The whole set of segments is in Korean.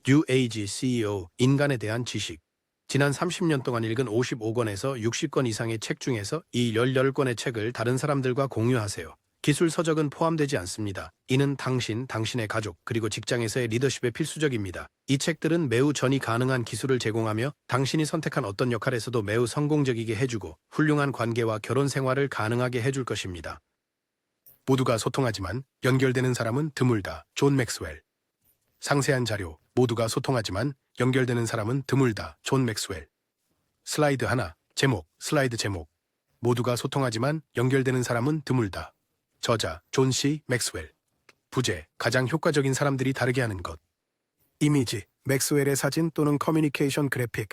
뉴 에이지 CEO 인간에 대한 지식. 지난 30년 동안 읽은 55권에서 60권 이상의 책 중에서 이 18권의 책을 다른 사람들과 공유하세요. 기술 서적은 포함되지 않습니다. 이는 당신의 가족, 그리고 직장에서의 리더십에 필수적입니다. 이 책들은 매우 전이 가능한 기술을 제공하며 당신이 선택한 어떤 역할에서도 매우 성공적이게 해주고 훌륭한 관계와 결혼 생활을 가능하게 해줄 것입니다. 모두가 소통하지만 연결되는 사람은 드물다. 존 맥스웰. 상세한 자료. 모두가 소통하지만 연결되는 사람은 드물다. 존 맥스웰. 슬라이드 하나. 제목. 슬라이드 제목. 모두가 소통하지만 연결되는 사람은 드물다. 저자. 존 C. 맥스웰. 부제. 가장 효과적인 사람들이 다르게 하는 것. 이미지. 맥스웰의 사진 또는 커뮤니케이션 그래픽.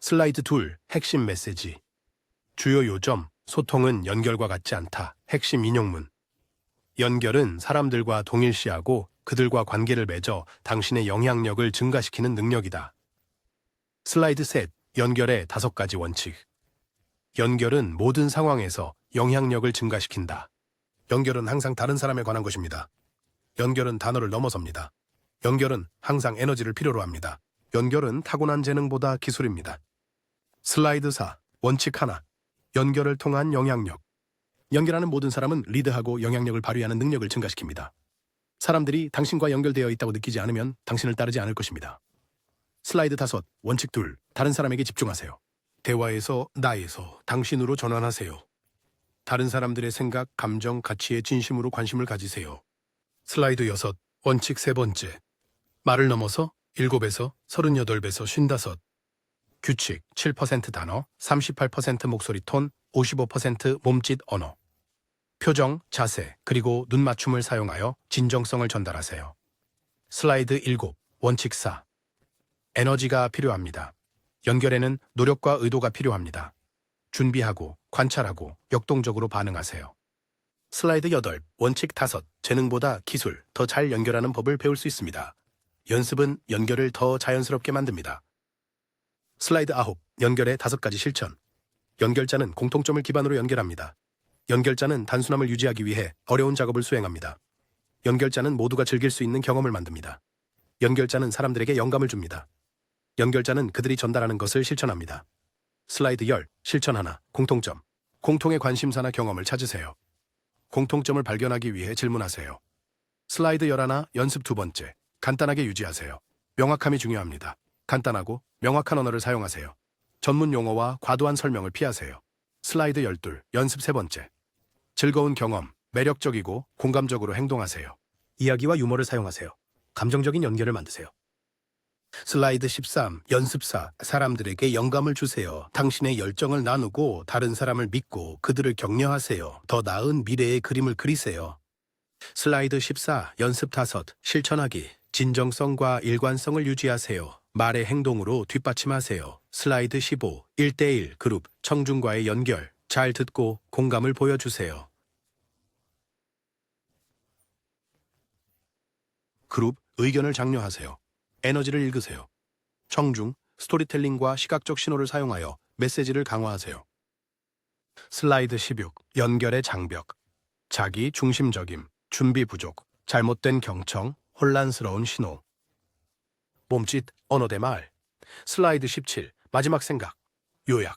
슬라이드 2. 핵심 메시지. 주요 요점. 소통은 연결과 같지 않다. 핵심 인용문. 연결은 사람들과 동일시하고 그들과 관계를 맺어 당신의 영향력을 증가시키는 능력이다. 슬라이드 셋. 연결의 5가지 원칙. 연결은 모든 상황에서 영향력을 증가시킨다. 연결은 항상 다른 사람에 관한 것입니다. 연결은 단어를 넘어섭니다. 연결은 항상 에너지를 필요로 합니다. 연결은 타고난 재능보다 기술입니다. 슬라이드 4. 원칙 하나. 연결을 통한 영향력. 연결하는 모든 사람은 리드하고 영향력을 발휘하는 능력을 증가시킵니다. 사람들이 당신과 연결되어 있다고 느끼지 않으면 당신을 따르지 않을 것입니다. 슬라이드 5. 원칙 2. 다른 사람에게 집중하세요. 대화에서 나에서 당신으로 전환하세요. 다른 사람들의 생각, 감정, 가치에 진심으로 관심을 가지세요. 슬라이드 6. 원칙 3번째. 말을 넘어서 7에서 38배서 55. 규칙 7% 단어, 38% 목소리 톤, 55% 몸짓 언어. 표정, 자세, 그리고 눈 맞춤을 사용하여 진정성을 전달하세요. 슬라이드 7. 원칙 4. 에너지가 필요합니다. 연결에는 노력과 의도가 필요합니다. 준비하고, 관찰하고, 역동적으로 반응하세요. 슬라이드 8. 원칙 5. 재능보다 기술, 더 잘 연결하는 법을 배울 수 있습니다. 연습은 연결을 더 자연스럽게 만듭니다. 슬라이드 9. 연결의 5가지 실천. 연결자는 공통점을 기반으로 연결합니다. 연결자는 단순함을 유지하기 위해 어려운 작업을 수행합니다. 연결자는 모두가 즐길 수 있는 경험을 만듭니다. 연결자는 사람들에게 영감을 줍니다. 연결자는 그들이 전달하는 것을 실천합니다. 슬라이드 10. 실천 하나. 공통점. 공통의 관심사나 경험을 찾으세요. 공통점을 발견하기 위해 질문하세요. 슬라이드 11. 연습 2번째. 간단하게 유지하세요. 명확함이 중요합니다. 간단하고 명확한 언어를 사용하세요. 전문 용어와 과도한 설명을 피하세요. 슬라이드 12. 연습 3번째. 즐거운 경험, 매력적이고 공감적으로 행동하세요. 이야기와 유머를 사용하세요. 감정적인 연결을 만드세요. 슬라이드 13. 연습 4. 사람들에게 영감을 주세요. 당신의 열정을 나누고 다른 사람을 믿고 그들을 격려하세요. 더 나은 미래의 그림을 그리세요. 슬라이드 14. 연습 5. 실천하기. 진정성과 일관성을 유지하세요. 말의 행동으로 뒷받침하세요. 슬라이드 15. 1대1 그룹, 청중과의 연결. 잘 듣고 공감을 보여주세요. 그룹, 의견을 장려하세요. 에너지를 읽으세요. 청중, 스토리텔링과 시각적 신호를 사용하여 메시지를 강화하세요. 슬라이드 16. 연결의 장벽. 자기 중심적임, 준비 부족, 잘못된 경청, 혼란스러운 신호. 몸짓, 언어 대 말. 슬라이드 17. 마지막 생각. 요약.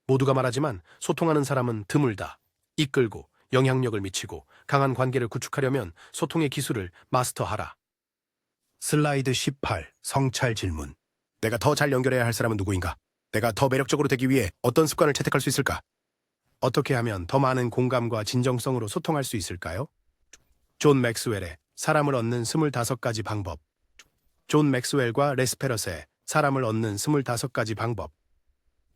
모두가 말하지만 소통하는 사람은 드물다. 이끌고 영향력을 미치고 강한 관계를 구축하려면 소통의 기술을 마스터하라. 슬라이드 18. 성찰 질문. 내가 더 잘 연결해야 할 사람은 누구인가? 내가 더 매력적으로 되기 위해 어떤 습관을 채택할 수 있을까? 어떻게 하면 더 많은 공감과 진정성으로 소통할 수 있을까요? 존 맥스웰의 사람을 얻는 25가지 방법. 존 맥스웰과 레스페럿의 사람을 얻는 25가지 방법.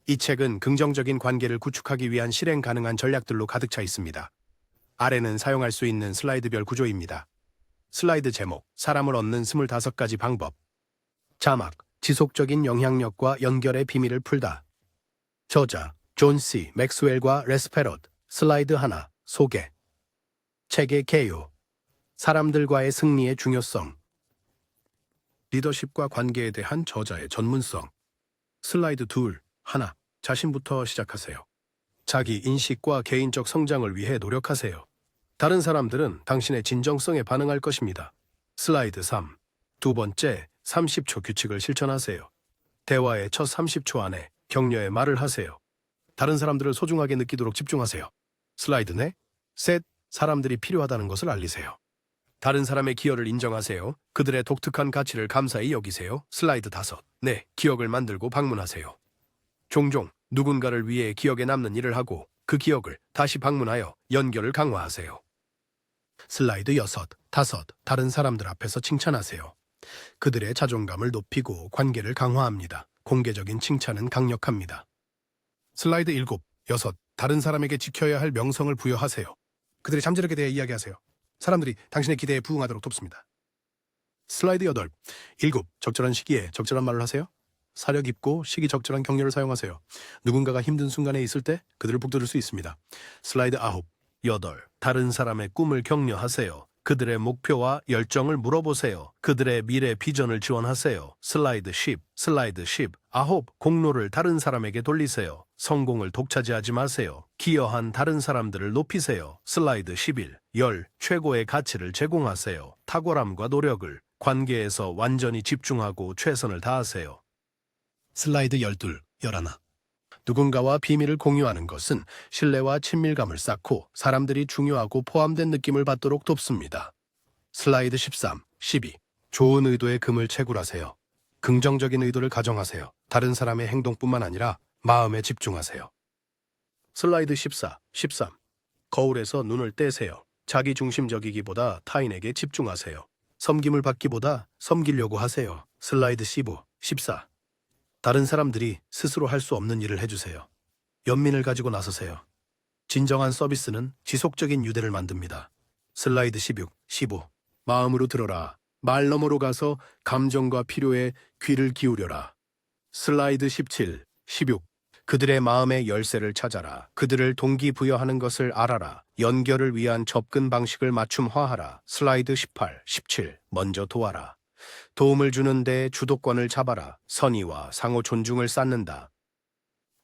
이 책은 긍정적인 관계를 구축하기 위한 실행 가능한 전략들로 가득 차 있습니다. 아래는 사용할 수 있는 슬라이드별 구조입니다. 슬라이드 제목, 사람을 얻는 25가지 방법. 자막, 지속적인 영향력과 연결의 비밀을 풀다. 저자, 존 C. 맥스웰과 레스페럿. 슬라이드 하나, 소개. 책의 개요. 사람들과의 승리의 중요성. 리더십과 관계에 대한 저자의 전문성. 슬라이드 2. 하나. 자신부터 시작하세요. 자기 인식과 개인적 성장을 위해 노력하세요. 다른 사람들은 당신의 진정성에 반응할 것입니다. 슬라이드 3. 두 번째, 30초 규칙을 실천하세요. 대화의 첫 30초 안에 격려의 말을 하세요. 다른 사람들을 소중하게 느끼도록 집중하세요. 슬라이드 넷. 셋. 사람들이 필요하다는 것을 알리세요. 다른 사람의 기여를 인정하세요. 그들의 독특한 가치를 감사히 여기세요. 슬라이드 5. 네, 기억을 만들고 방문하세요. 종종 누군가를 위해 기억에 남는 일을 하고 그 기억을 다시 방문하여 연결을 강화하세요. 슬라이드 6. 5. 다른 사람들 앞에서 칭찬하세요. 그들의 자존감을 높이고 관계를 강화합니다. 공개적인 칭찬은 강력합니다. 슬라이드 7. 6. 다른 사람에게 지켜야 할 명성을 부여하세요. 그들의 잠재력에 대해 이야기하세요. 사람들이 당신의 기대에 부응하도록 돕습니다. 슬라이드 8. 7. 적절한 시기에 적절한 말을 하세요. 사려 깊고 시기적절한 격려를 사용하세요. 누군가가 힘든 순간에 있을 때 그들을 북돋을 수 있습니다. 슬라이드 9. 8. 다른 사람의 꿈을 격려하세요. 그들의 목표와 열정을 물어보세요. 그들의 미래 비전을 지원하세요. 슬라이드 10. 슬라이드 10. 9. 공로를 다른 사람에게 돌리세요. 성공을 독차지하지 마세요. 기여한 다른 사람들을 높이세요. 슬라이드 11. 10. 최고의 가치를 제공하세요. 탁월함과 노력을 관계에서 완전히 집중하고 최선을 다하세요. 슬라이드 12. 11. 누군가와 비밀을 공유하는 것은 신뢰와 친밀감을 쌓고 사람들이 중요하고 포함된 느낌을 받도록 돕습니다. 슬라이드 13. 12. 좋은 의도의 금을 채굴하세요. 긍정적인 의도를 가정하세요. 다른 사람의 행동뿐만 아니라 마음에 집중하세요. 슬라이드 14. 13. 거울에서 눈을 떼세요. 자기중심적이기보다 타인에게 집중하세요. 섬김을 받기보다 섬기려고 하세요. 슬라이드 15. 14. 다른 사람들이 스스로 할 수 없는 일을 해주세요. 연민을 가지고 나서세요. 진정한 서비스는 지속적인 유대를 만듭니다. 슬라이드 16, 15. 마음으로 들어라. 말 너머로 가서 감정과 필요에 귀를 기울여라. 슬라이드 17, 16. 그들의 마음의 열쇠를 찾아라. 그들을 동기부여하는 것을 알아라. 연결을 위한 접근 방식을 맞춤화하라. 슬라이드 18, 17. 먼저 도와라. 도움을 주는데 주도권을 잡아라. 선의와 상호 존중을 쌓는다.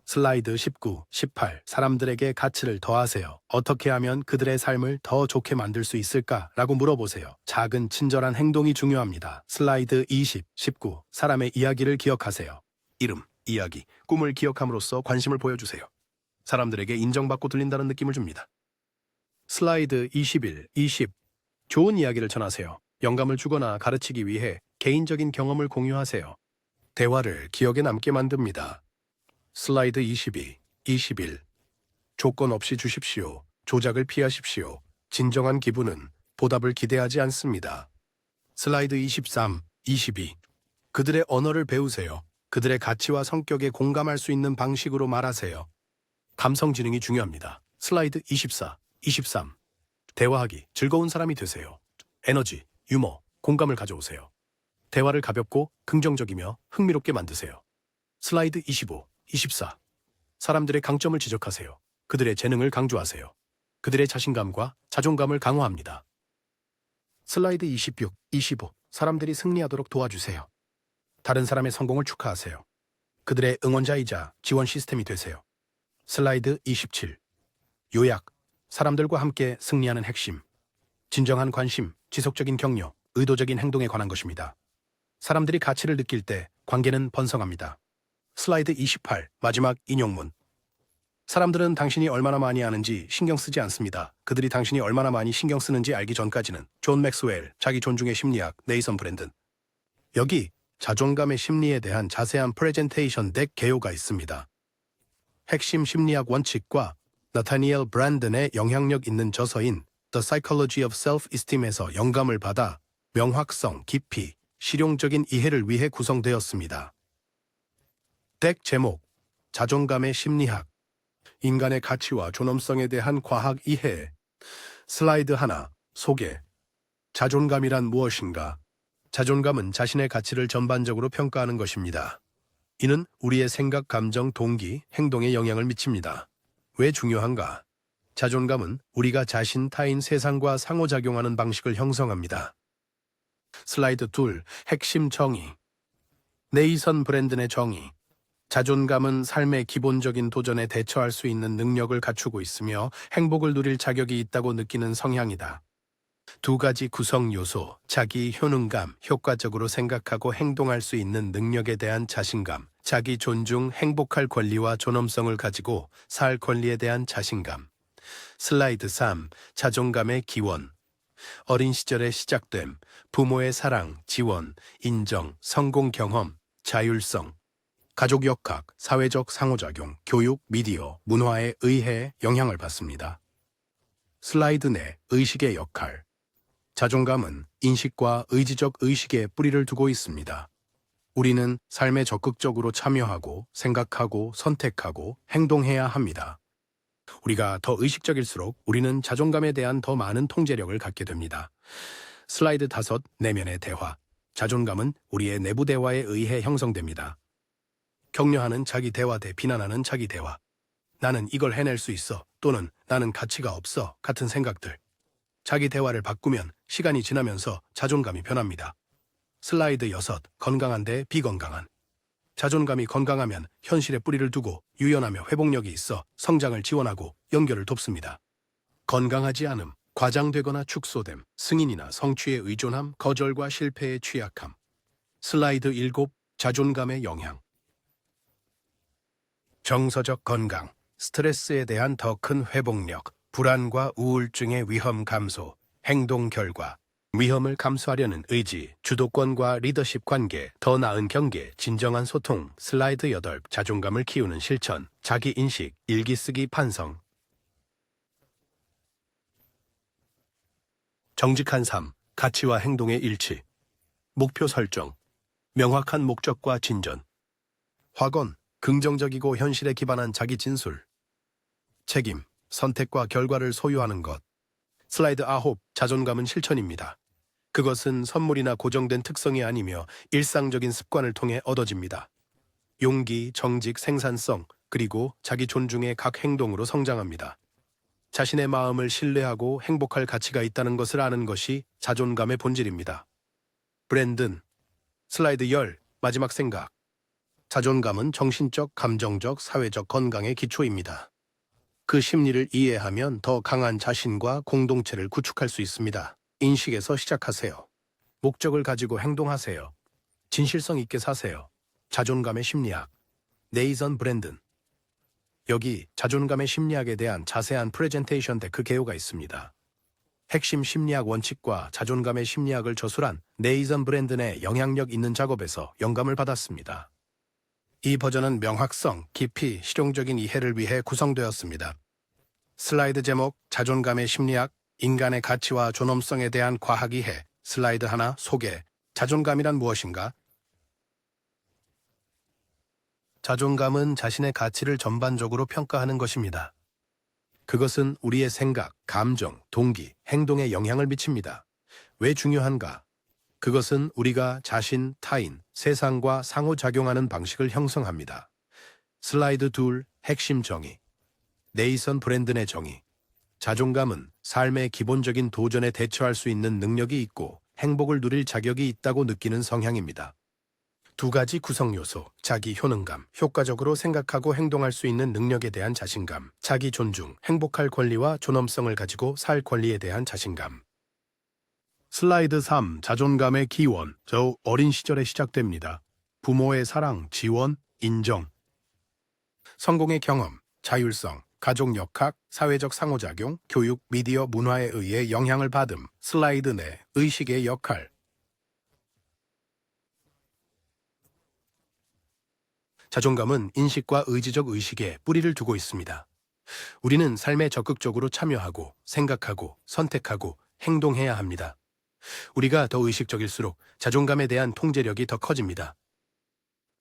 슬라이드 19, 18. 사람들에게 가치를 더하세요. 어떻게 하면 그들의 삶을 더 좋게 만들 수 있을까? 라고 물어보세요. 작은 친절한 행동이 중요합니다. 슬라이드 20, 19. 사람의 이야기를 기억하세요. 이름, 이야기, 꿈을 기억함으로써 관심을 보여주세요. 사람들에게 인정받고 들린다는 느낌을 줍니다. 슬라이드 21, 20. 좋은 이야기를 전하세요. 영감을 주거나 가르치기 위해 개인적인 경험을 공유하세요. 대화를 기억에 남게 만듭니다. 슬라이드 22, 21. 조건 없이 주십시오. 조작을 피하십시오. 진정한 기분은 보답을 기대하지 않습니다. 슬라이드 23, 22. 그들의 언어를 배우세요. 그들의 가치와 성격에 공감할 수 있는 방식으로 말하세요. 감성 지능이 중요합니다. 슬라이드 24, 23. 대화하기 즐거운 사람이 되세요. 에너지, 유머, 공감을 가져오세요. 대화를 가볍고 긍정적이며 흥미롭게 만드세요. 슬라이드 25, 24. 사람들의 강점을 지적하세요. 그들의 재능을 강조하세요. 그들의 자신감과 자존감을 강화합니다. 슬라이드 26, 25. 사람들이 승리하도록 도와주세요. 다른 사람의 성공을 축하하세요. 그들의 응원자이자 지원 시스템이 되세요. 슬라이드 27. 요약. 사람들과 함께 승리하는 핵심. 진정한 관심, 지속적인 격려, 의도적인 행동에 관한 것입니다. 사람들이 가치를 느낄 때 관계는 번성합니다. 슬라이드 28. 마지막 인용문. 사람들은 당신이 얼마나 많이 아는지 신경 쓰지 않습니다. 그들이 당신이 얼마나 많이 신경 쓰는지 알기 전까지는. 존 맥스웰, 자기 존중의 심리학, 네이선 브랜든. 여기 자존감의 심리에 대한 자세한 프레젠테이션 덱 개요가 있습니다. 핵심 심리학 원칙과 나타니엘 브랜든의 영향력 있는 저서인 The Psychology of Self-Esteem에서 영감을 받아 명확성, 깊이, 실용적인 이해를 위해 구성되었습니다. 덱 제목, 자존감의 심리학, 인간의 가치와 존엄성에 대한 과학 이해. 슬라이드 하나, 소개. 자존감이란 무엇인가? 자존감은 자신의 가치를 전반적으로 평가하는 것입니다. 이는 우리의 생각, 감정, 동기, 행동에 영향을 미칩니다. 왜 중요한가? 자존감은 우리가 자신, 타인, 세상과 상호작용하는 방식을 형성합니다. 슬라이드 2, 핵심 정의. 네이선 브랜든의 정의. 자존감은 삶의 기본적인 도전에 대처할 수 있는 능력을 갖추고 있으며 행복을 누릴 자격이 있다고 느끼는 성향이다. 두 가지 구성 요소, 자기 효능감, 효과적으로 생각하고 행동할 수 있는 능력에 대한 자신감, 자기 존중, 행복할 권리와 존엄성을 가지고 살 권리에 대한 자신감. 슬라이드 3. 자존감의 기원. 어린 시절의 시작됨, 부모의 사랑, 지원, 인정, 성공 경험, 자율성, 가족 역학, 사회적 상호작용, 교육, 미디어, 문화에 의해 영향을 받습니다. 슬라이드 4. 의식의 역할. 자존감은 인식과 의지적 의식에 뿌리를 두고 있습니다. 우리는 삶에 적극적으로 참여하고 생각하고 선택하고 행동해야 합니다. 우리가 더 의식적일수록 우리는 자존감에 대한 더 많은 통제력을 갖게 됩니다. 슬라이드 5. 내면의 대화. 자존감은 우리의 내부 대화에 의해 형성됩니다. 격려하는 자기 대화 대 비난하는 자기 대화. 나는 이걸 해낼 수 있어 또는 나는 가치가 없어 같은 생각들. 자기 대화를 바꾸면 시간이 지나면서 자존감이 변합니다. 슬라이드 6. 건강한 대 비건강한. 자존감이 건강하면 현실에 뿌리를 두고 유연하며 회복력이 있어 성장을 지원하고 연결을 돕습니다. 건강하지 않음, 과장되거나 축소됨, 승인이나 성취에 의존함, 거절과 실패에 취약함. 슬라이드 7. 자존감의 영향. 정서적 건강, 스트레스에 대한 더 큰 회복력, 불안과 우울증의 위험 감소, 행동 결과, 위험을 감수하려는 의지, 주도권과 리더십 관계, 더 나은 경계, 진정한 소통. 슬라이드 8. 자존감을 키우는 실천, 자기인식, 일기 쓰기 반성. 정직한 삶, 가치와 행동의 일치, 목표 설정, 명확한 목적과 진전, 확언, 긍정적이고 현실에 기반한 자기 진술, 책임, 선택과 결과를 소유하는 것. 슬라이드 9. 자존감은 실천입니다. 그것은 선물이나 고정된 특성이 아니며 일상적인 습관을 통해 얻어집니다. 용기, 정직, 생산성, 그리고 자기 존중의 각 행동으로 성장합니다. 자신의 마음을 신뢰하고 행복할 가치가 있다는 것을 아는 것이 자존감의 본질입니다. 브랜든. 슬라이드 10. 마지막 생각. 자존감은 정신적, 감정적, 사회적 건강의 기초입니다. 그 심리를 이해하면 더 강한 자신과 공동체를 구축할 수 있습니다. 인식에서 시작하세요. 목적을 가지고 행동하세요. 진실성 있게 사세요. 자존감의 심리학. 네이선 브랜든. 여기 자존감의 심리학에 대한 자세한 프레젠테이션 데크 개요가 있습니다. 핵심 심리학 원칙과 자존감의 심리학을 저술한 네이선 브랜든의 영향력 있는 작업에서 영감을 받았습니다. 이 버전은 명확성, 깊이, 실용적인 이해를 위해 구성되었습니다. 슬라이드 제목, 자존감의 심리학, 인간의 가치와 존엄성에 대한 과학 이해. 슬라이드 하나, 소개. 자존감이란 무엇인가? 자존감은 자신의 가치를 전반적으로 평가하는 것입니다. 그것은 우리의 생각, 감정, 동기, 행동에 영향을 미칩니다. 왜 중요한가? 그것은 우리가 자신, 타인, 세상과 상호작용하는 방식을 형성합니다. 슬라이드 2. 핵심 정의. 네이선 브랜든의 정의. 자존감은 삶의 기본적인 도전에 대처할 수 있는 능력이 있고 행복을 누릴 자격이 있다고 느끼는 성향입니다. 두 가지 구성 요소, 자기 효능감, 효과적으로 생각하고 행동할 수 있는 능력에 대한 자신감, 자기 존중, 행복할 권리와 존엄성을 가지고 살 권리에 대한 자신감. 슬라이드 3. 자존감의 기원. 저 어린 시절에 시작됩니다. 부모의 사랑, 지원, 인정. 성공의 경험, 자율성, 가족 역학, 사회적 상호작용, 교육, 미디어, 문화에 의해 영향을 받음. 슬라이드 4. 의식의 역할. 자존감은 인식과 의지적 의식에 뿌리를 두고 있습니다. 우리는 삶에 적극적으로 참여하고 생각하고 선택하고 행동해야 합니다. 우리가 더 의식적일수록 자존감에 대한 통제력이 더 커집니다.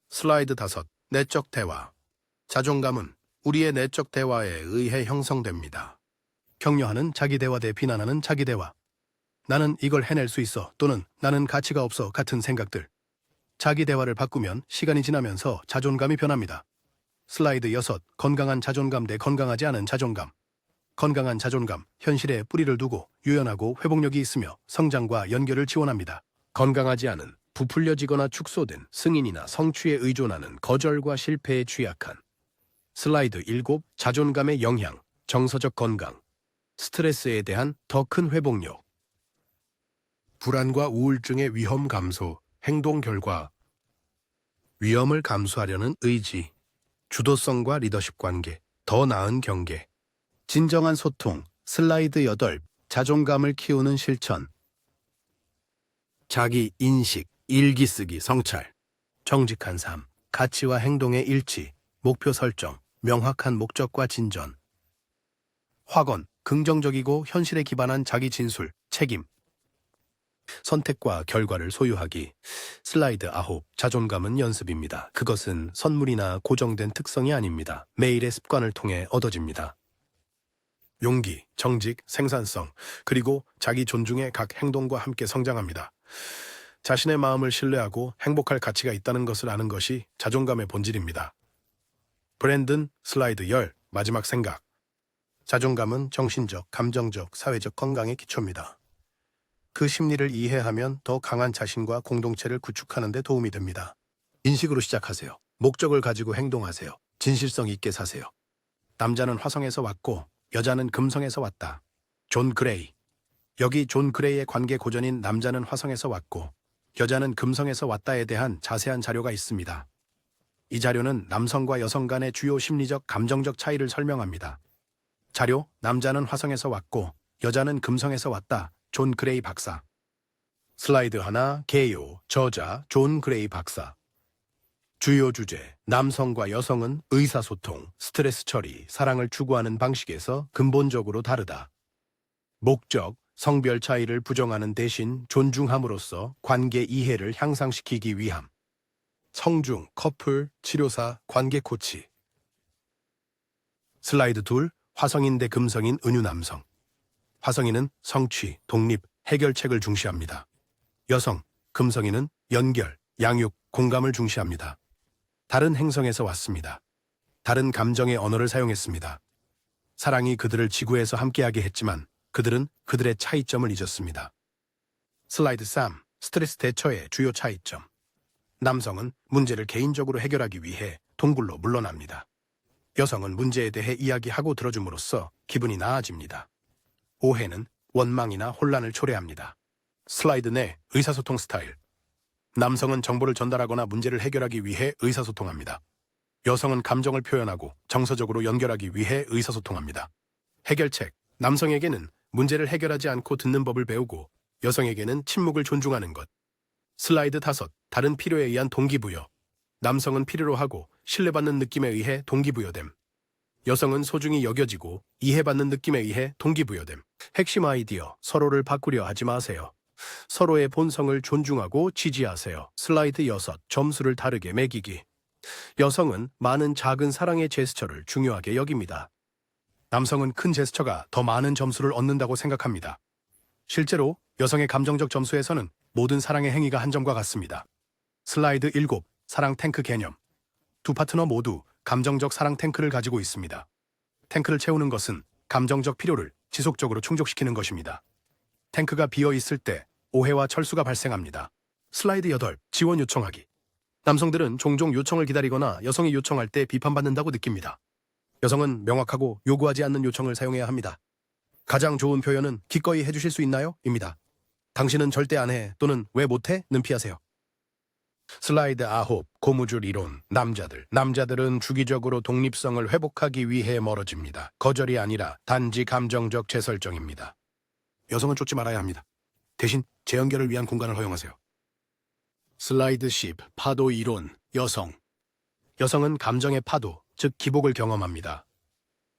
슬라이드 5. 내적 대화. 자존감은 우리의 내적 대화에 의해 형성됩니다. 격려하는 자기 대화 대 비난하는 자기 대화. 나는 이걸 해낼 수 있어 또는 나는 가치가 없어 같은 생각들. 자기 대화를 바꾸면 시간이 지나면서 자존감이 변합니다. 슬라이드 6. 건강한 자존감 대 건강하지 않은 자존감. 건강한 자존감, 현실에 뿌리를 두고 유연하고 회복력이 있으며 성장과 연결을 지원합니다. 건강하지 않은, 부풀려지거나 축소된, 승인이나 성취에 의존하는 거절과 실패에 취약한. 슬라이드 7. 자존감의 영향, 정서적 건강, 스트레스에 대한 더 큰 회복력. 불안과 우울증의 위험 감소, 행동 결과. 위험을 감수하려는 의지, 주도성과 리더십 관계, 더 나은 경계. 진정한 소통, 슬라이드 8, 자존감을 키우는 실천. 자기 인식, 일기 쓰기, 성찰. 정직한 삶, 가치와 행동의 일치, 목표 설정, 명확한 목적과 진전. 확언, 긍정적이고 현실에 기반한 자기 진술, 책임. 선택과 결과를 소유하기. 슬라이드 9, 자존감은 연습입니다. 그것은 선물이나 고정된 특성이 아닙니다. 매일의 습관을 통해 얻어집니다. 용기, 정직, 생산성, 그리고 자기 존중의 각 행동과 함께 성장합니다. 자신의 마음을 신뢰하고 행복할 가치가 있다는 것을 아는 것이 자존감의 본질입니다. 브랜든 슬라이드 10, 마지막 생각. 자존감은 정신적, 감정적, 사회적 건강의 기초입니다. 그 심리를 이해하면 더 강한 자신과 공동체를 구축하는 데 도움이 됩니다. 인식으로 시작하세요. 목적을 가지고 행동하세요. 진실성 있게 사세요. 남자는 화성에서 왔고 여자는 금성에서 왔다. 존 그레이. 여기 존 그레이의 관계 고전인 남자는 화성에서 왔고 여자는 금성에서 왔다에 대한 자세한 자료가 있습니다. 이 자료는 남성과 여성 간의 주요 심리적, 감정적 차이를 설명합니다. 자료, 남자는 화성에서 왔고 여자는 금성에서 왔다. 존 그레이 박사. 슬라이드 하나, 개요, 저자, 존 그레이 박사. 주요 주제, 남성과 여성은 의사소통, 스트레스 처리, 사랑을 추구하는 방식에서 근본적으로 다르다. 목적, 성별 차이를 부정하는 대신 존중함으로써 관계 이해를 향상시키기 위함. 성중, 커플, 치료사, 관계 코치. 슬라이드 2, 화성인 대 금성인 은유 남성. 화성인은 성취, 독립, 해결책을 중시합니다. 여성, 금성인은 연결, 양육, 공감을 중시합니다. 다른 행성에서 왔습니다. 다른 감정의 언어를 사용했습니다. 사랑이 그들을 지구에서 함께하게 했지만 그들은 그들의 차이점을 잊었습니다. 슬라이드 3, 스트레스 대처의 주요 차이점. 남성은 문제를 개인적으로 해결하기 위해 동굴로 물러납니다. 여성은 문제에 대해 이야기하고 들어줌으로써 기분이 나아집니다. 오해는 원망이나 혼란을 초래합니다. 슬라이드 내 의사소통 스타일. 남성은 정보를 전달하거나 문제를 해결하기 위해 의사소통합니다. 여성은 감정을 표현하고 정서적으로 연결하기 위해 의사소통합니다. 해결책. 남성에게는 문제를 해결하지 않고 듣는 법을 배우고 여성에게는 침묵을 존중하는 것. 슬라이드 5, 다른 필요에 의한 동기부여. 남성은 필요로 하고 신뢰받는 느낌에 의해 동기부여됨. 여성은 소중히 여겨지고 이해받는 느낌에 의해 동기부여됨. 핵심 아이디어, 서로를 바꾸려 하지 마세요. 서로의 본성을 존중하고 지지하세요. 슬라이드 6, 점수를 다르게 매기기. 여성은 많은 작은 사랑의 제스처를 중요하게 여깁니다. 남성은 큰 제스처가 더 많은 점수를 얻는다고 생각합니다. 실제로 여성의 감정적 점수에서는 모든 사랑의 행위가 한 점과 같습니다. 슬라이드 7, 사랑 탱크 개념. 두 파트너 모두 감정적 사랑 탱크를 가지고 있습니다. 탱크를 채우는 것은 감정적 필요를 지속적으로 충족시키는 것입니다. 탱크가 비어 있을 때 오해와 철수가 발생합니다. 슬라이드 8, 지원 요청하기. 남성들은 종종 요청을 기다리거나 여성이 요청할 때 비판받는다고 느낍니다. 여성은 명확하고 요구하지 않는 요청을 사용해야 합니다. 가장 좋은 표현은 기꺼이 해주실 수 있나요? 입니다. 당신은 절대 안 해 또는 왜 못해? 는 피하세요. 슬라이드 9, 고무줄 이론. 남자들은 주기적으로 독립성을 회복하기 위해 멀어집니다. 거절이 아니라 단지 감정적 재설정입니다. 여성은 쫓지 말아야 합니다. 대신 재연결을 위한 공간을 허용하세요. 슬라이드 10, 파도 이론. 여성은 감정의 파도, 즉 기복을 경험합니다.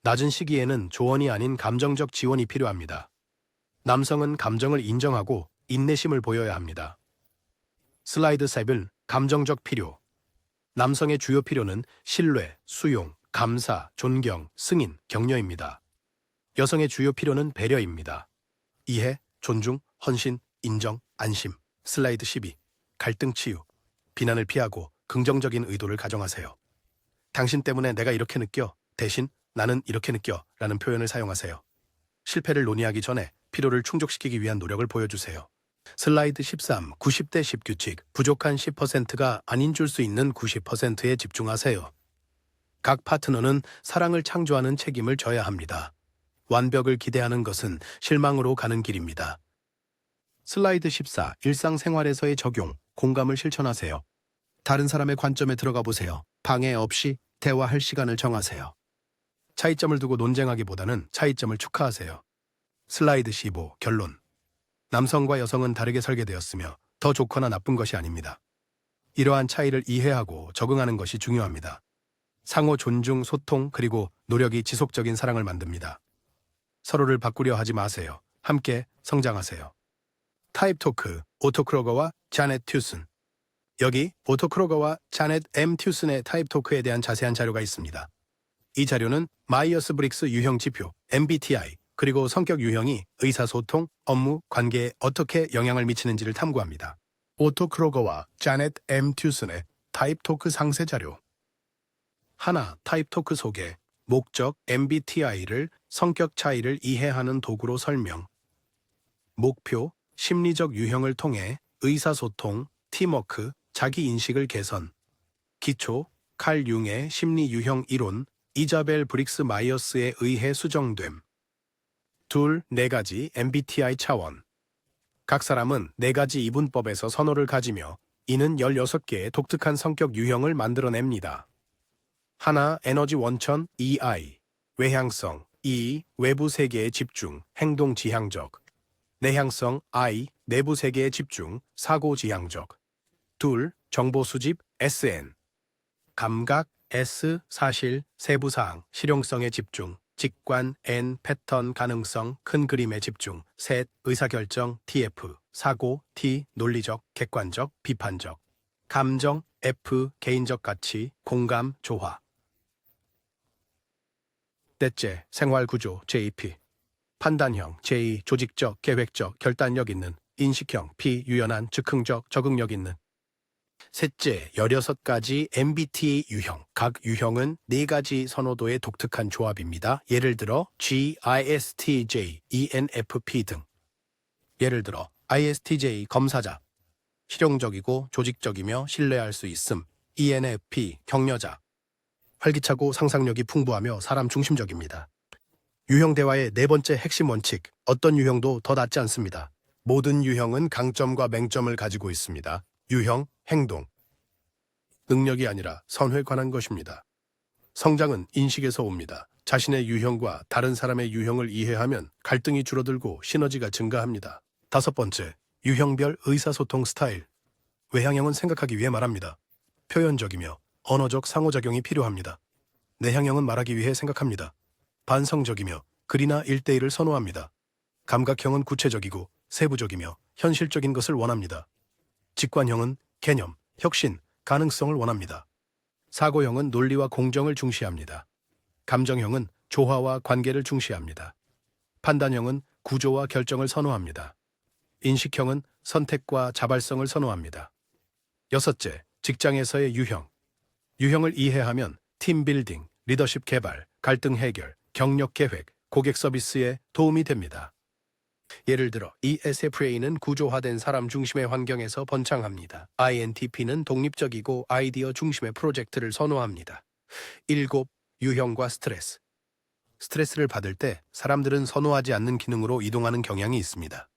낮은 시기에는 조언이 아닌 감정적 지원이 필요합니다. 남성은 감정을 인정하고 인내심을 보여야 합니다. 슬라이드 7, 감정적 필요. 남성의 주요 필요는 신뢰, 수용, 감사, 존경, 승인, 격려입니다. 여성의 주요 필요는 배려입니다. 이해, 존중, 헌신, 인정, 안심. 슬라이드 12, 갈등 치유. 비난을 피하고 긍정적인 의도를 가정하세요. 당신 때문에 내가 이렇게 느껴. 대신 나는 이렇게 느껴. 라는 표현을 사용하세요. 실패를 논의하기 전에 필요를 충족시키기 위한 노력을 보여주세요. 슬라이드 13, 90대 10 규칙. 부족한 10%가 아닌 줄 수 있는 90%에 집중하세요. 각 파트너는 사랑을 창조하는 책임을 져야 합니다. 완벽을 기대하는 것은 실망으로 가는 길입니다. 슬라이드 14. 일상생활에서의 적용, 공감을 실천하세요. 다른 사람의 관점에 들어가 보세요. 방해 없이 대화할 시간을 정하세요. 차이점을 두고 논쟁하기보다는 차이점을 축하하세요. 슬라이드 15. 결론. 남성과 여성은 다르게 설계되었으며 더 좋거나 나쁜 것이 아닙니다. 이러한 차이를 이해하고 적응하는 것이 중요합니다. 상호 존중, 소통, 그리고 노력이 지속적인 사랑을 만듭니다. 서로를 바꾸려 하지 마세요. 함께 성장하세요. 타입 토크, 오토 크로거와 자넷 튜슨. 여기 오토 크로거와 자넷 M 튜슨의 타입 토크에 대한 자세한 자료가 있습니다. 이 자료는 마이어스 브릭스 유형 지표, MBTI, 그리고 성격 유형이 의사소통, 업무, 관계에 어떻게 영향을 미치는지를 탐구합니다. 오토 크로거와 자넷 M 튜슨의 타입 토크 상세 자료. 하나, 타입 토크 소개, 목적, MBTI를 성격 차이를 이해하는 도구로 설명. 목표, 심리적 유형을 통해 의사소통, 팀워크, 자기인식을 개선. 기초, 칼 융의 심리 유형 이론, 이자벨 브릭스 마이어스에 의해 수정됨. 둘, 4가지 MBTI 차원. 각 사람은 4가지 이분법에서 선호를 가지며 이는 16개의 독특한 성격 유형을 만들어냅니다. 하나, 에너지 원천 EI, 외향성 E, 외부 세계에 집중, 행동 지향적. 내향성 I, 내부 세계에 집중, 사고 지향적. 둘, 정보 수집 SN. 감각 S, 사실, 세부사항, 실용성에 집중. 직관 N, 패턴, 가능성, 큰 그림에 집중. 셋, 의사결정 TF. 사고 T, 논리적, 객관적, 비판적. 감정 F, 개인적 가치, 공감, 조화. 넷째, 생활구조 JP. 판단형 J, 조직적, 계획적, 결단력 있는. 인식형 P, 유연한, 즉흥적, 적응력 있는. 셋째, 16가지 MBTI 유형. 각 유형은 4가지 선호도의 독특한 조합입니다. 예를 들어 G, ISTJ, ENFP 등. 예를 들어 ISTJ 검사자, 실용적이고 조직적이며 신뢰할 수 있음. ENFP 격려자, 활기차고 상상력이 풍부하며 사람 중심적입니다. 유형 대화의 4번째 핵심 원칙, 어떤 유형도 더 낫지 않습니다. 모든 유형은 강점과 맹점을 가지고 있습니다. 유형, 행동. 능력이 아니라 선회에 관한 것입니다. 성장은 인식에서 옵니다. 자신의 유형과 다른 사람의 유형을 이해하면 갈등이 줄어들고 시너지가 증가합니다. 5번째, 유형별 의사소통 스타일. 외향형은 생각하기 위해 말합니다. 표현적이며 언어적 상호작용이 필요합니다. 내향형은 말하기 위해 생각합니다. 반성적이며 글이나 1대1을 선호합니다. 감각형은 구체적이고 세부적이며 현실적인 것을 원합니다. 직관형은 개념, 혁신, 가능성을 원합니다. 사고형은 논리와 공정을 중시합니다. 감정형은 조화와 관계를 중시합니다. 판단형은 구조와 결정을 선호합니다. 인식형은 선택과 자발성을 선호합니다. 6째, 직장에서의 유형. 유형을 이해하면 팀 빌딩, 리더십 개발, 갈등 해결, 경력 계획, 고객 서비스에 도움이 됩니다. 예를 들어 ESFA는 구조화된 사람 중심의 환경에서 번창합니다. INTP는 독립적이고 아이디어 중심의 프로젝트를 선호합니다. 7. 유형과 스트레스. 스트레스를 받을 때 사람들은 선호하지 않는 기능으로 이동하는 경향이 있습니다.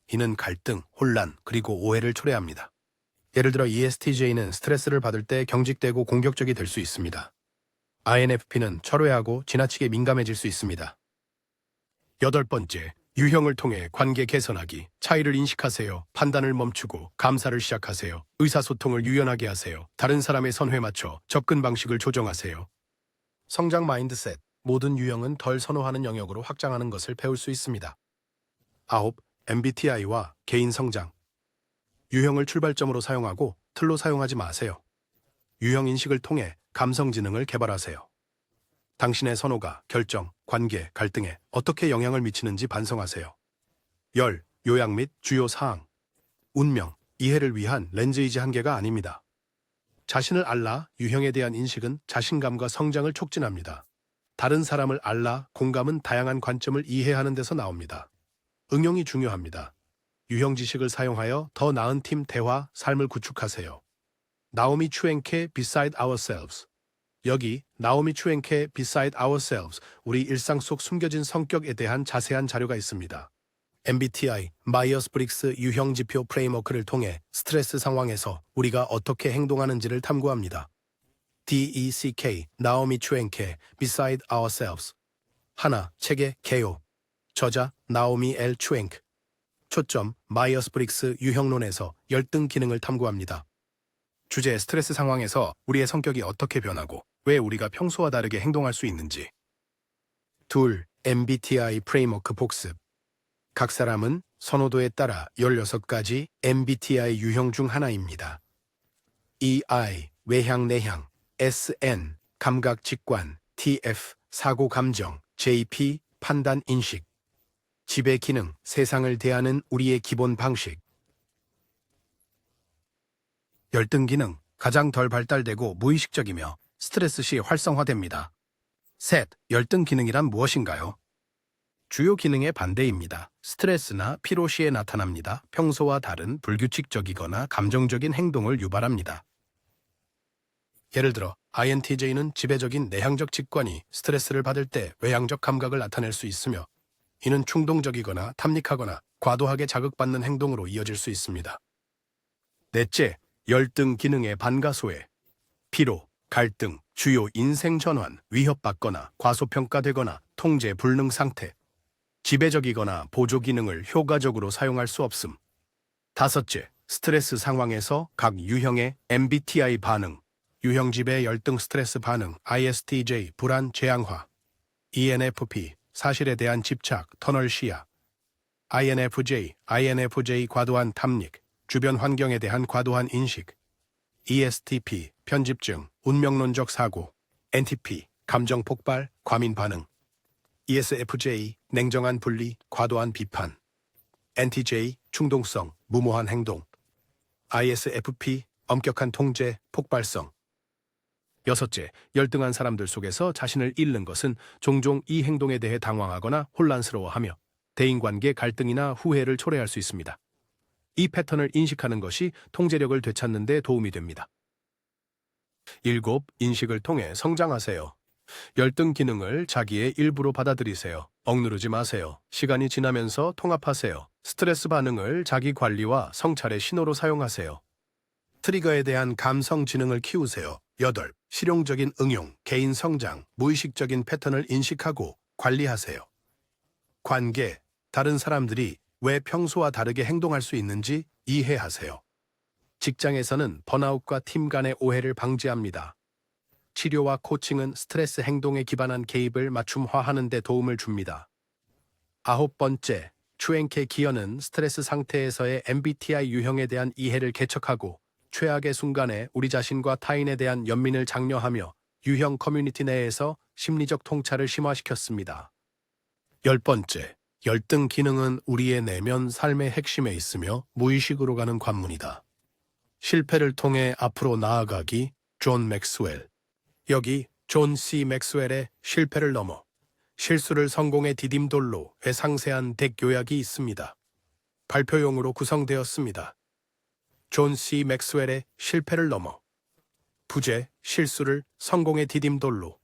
이는 갈등, 혼란, 그리고 오해를 초래합니다. 예를 들어 ESTJ는 스트레스를 받을 때 경직되고 공격적이 될 수 있습니다. INFP는 철회하고 지나치게 민감해질 수 있습니다. 8번째, 유형을 통해 관계 개선하기. 차이를 인식하세요. 판단을 멈추고 감사를 시작하세요. 의사소통을 유연하게 하세요. 다른 사람의 선호에 맞춰 접근 방식을 조정하세요. 성장 마인드셋. 모든 유형은 덜 선호하는 영역으로 확장하는 것을 배울 수 있습니다. 9. MBTI와 개인 성장. 유형을 출발점으로 사용하고 틀로 사용하지 마세요. 유형 인식을 통해 감성 지능을 개발하세요. 당신의 선호가 결정, 관계, 갈등에 어떻게 영향을 미치는지 반성하세요. 열, 요약 및 주요 사항. 운명, 이해를 위한 렌즈이지 한계가 아닙니다. 자신을 알라, 유형에 대한 인식은 자신감과 성장을 촉진합니다. 다른 사람을 알라, 공감은 다양한 관점을 이해하는 데서 나옵니다. 응용이 중요합니다. 유형 지식을 사용하여 더 나은 팀 대화, 삶을 구축하세요. 나오미 추엔케 Beside Ourselves. 여기 나오미 추엔케 Beside Ourselves, 우리 일상 속 숨겨진 성격에 대한 자세한 자료가 있습니다. MBTI, 마이어스-브릭스 유형지표 프레임워크를 통해 스트레스 상황에서 우리가 어떻게 행동하는지를 탐구합니다. DECK, 나오미 추엔케, Beside Ourselves. 하나, 책의 개요. 저자, 나오미 L. 추엔크. 초점, 마이어스-브릭스 유형론에서 열등 기능을 탐구합니다. 주제, 스트레스 상황에서 우리의 성격이 어떻게 변하고 왜 우리가 평소와 다르게 행동할 수 있는지. 둘, MBTI 프레임워크 복습. 각 사람은 선호도에 따라 16가지 MBTI 유형 중 하나입니다. EI, 외향 내향, SN, 감각 직관, TF, 사고 감정, JP, 판단 인식. 지배 기능, 세상을 대하는 우리의 기본 방식. 열등 기능, 가장 덜 발달되고 무의식적이며 스트레스 시 활성화됩니다. 셋, 열등 기능이란 무엇인가요? 주요 기능의 반대입니다. 스트레스나 피로 시에 나타납니다. 평소와 다른 불규칙적이거나 감정적인 행동을 유발합니다. 예를 들어 INTJ는 지배적인 내향적 직관이 스트레스를 받을 때 외향적 감각을 나타낼 수 있으며 이는 충동적이거나 탐닉하거나 과도하게 자극받는 행동으로 이어질 수 있습니다. 넷째, 열등 기능의 반가소해. 피로, 갈등, 주요 인생 전환, 위협받거나 과소평가되거나 통제 불능 상태. 지배적이거나 보조 기능을 효과적으로 사용할 수 없음. 다섯째, 스트레스 상황에서 각 유형의 MBTI 반응. 유형 지배 열등 스트레스 반응, ISTJ 불안 재앙화. ENFP 사실에 대한 집착, 터널 시야. INFJ 과도한 탐닉, 주변 환경에 대한 과도한 인식. ESTP 편집증, 운명론적 사고. NTP 감정 폭발, 과민 반응. ESFJ 냉정한 분리, 과도한 비판. NTJ 충동성, 무모한 행동. ISFP 엄격한 통제, 폭발성. 여섯째, 열등한 사람들 속에서 자신을 잃는 것은 종종 이 행동에 대해 당황하거나 혼란스러워하며 대인관계 갈등이나 후회를 초래할 수 있습니다. 이 패턴을 인식하는 것이 통제력을 되찾는 데 도움이 됩니다. 7. 인식을 통해 성장하세요. 열등 기능을 자기의 일부로 받아들이세요. 억누르지 마세요. 시간이 지나면서 통합하세요. 스트레스 반응을 자기 관리와 성찰의 신호로 사용하세요. 트리거에 대한 감성 지능을 키우세요. 8. 실용적인 응용, 개인 성장, 무의식적인 패턴을 인식하고 관리하세요. 관계, 다른 사람들이 왜 평소와 다르게 행동할 수 있는지 이해하세요. 직장에서는 번아웃과 팀 간의 오해를 방지합니다. 치료와 코칭은 스트레스 행동에 기반한 개입을 맞춤화하는 데 도움을 줍니다. 9번째, 추엔케 기여는 스트레스 상태에서의 MBTI 유형에 대한 이해를 개척하고 최악의 순간에 우리 자신과 타인에 대한 연민을 장려하며 유형 커뮤니티 내에서 심리적 통찰을 심화시켰습니다. 10번째, 열등 기능은 우리의 내면 삶의 핵심에 있으며 무의식으로 가는 관문이다. 실패를 통해 앞으로 나아가기, 존 맥스웰. 여기 존 C. 맥스웰의 실패를 넘어 실수를 성공의 디딤돌로의 상세한 덱 요약이 있습니다. 발표용으로 구성되었습니다. 존 C. 맥스웰의 실패를 넘어 부재, 실수를 성공의 디딤돌로.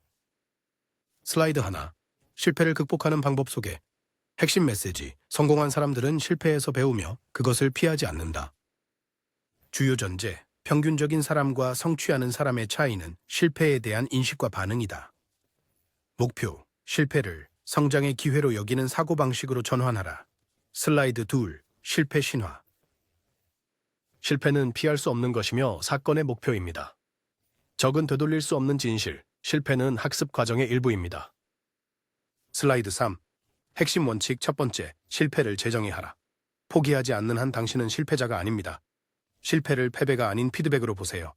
슬라이드 하나. 실패를 극복하는 방법 소개. 핵심 메시지. 성공한 사람들은 실패에서 배우며 그것을 피하지 않는다. 주요 전제. 평균적인 사람과 성취하는 사람의 차이는 실패에 대한 인식과 반응이다. 목표. 실패를 성장의 기회로 여기는 사고방식으로 전환하라. 슬라이드 2. 실패 신화. 실패는 피할 수 없는 것이며 사건의 목표입니다. 적은 되돌릴 수 없는 진실. 실패는 학습 과정의 일부입니다. 슬라이드 3. 핵심 원칙 첫 번째. 실패를 재정의하라. 포기하지 않는 한 당신은 실패자가 아닙니다. 실패를 패배가 아닌 피드백으로 보세요.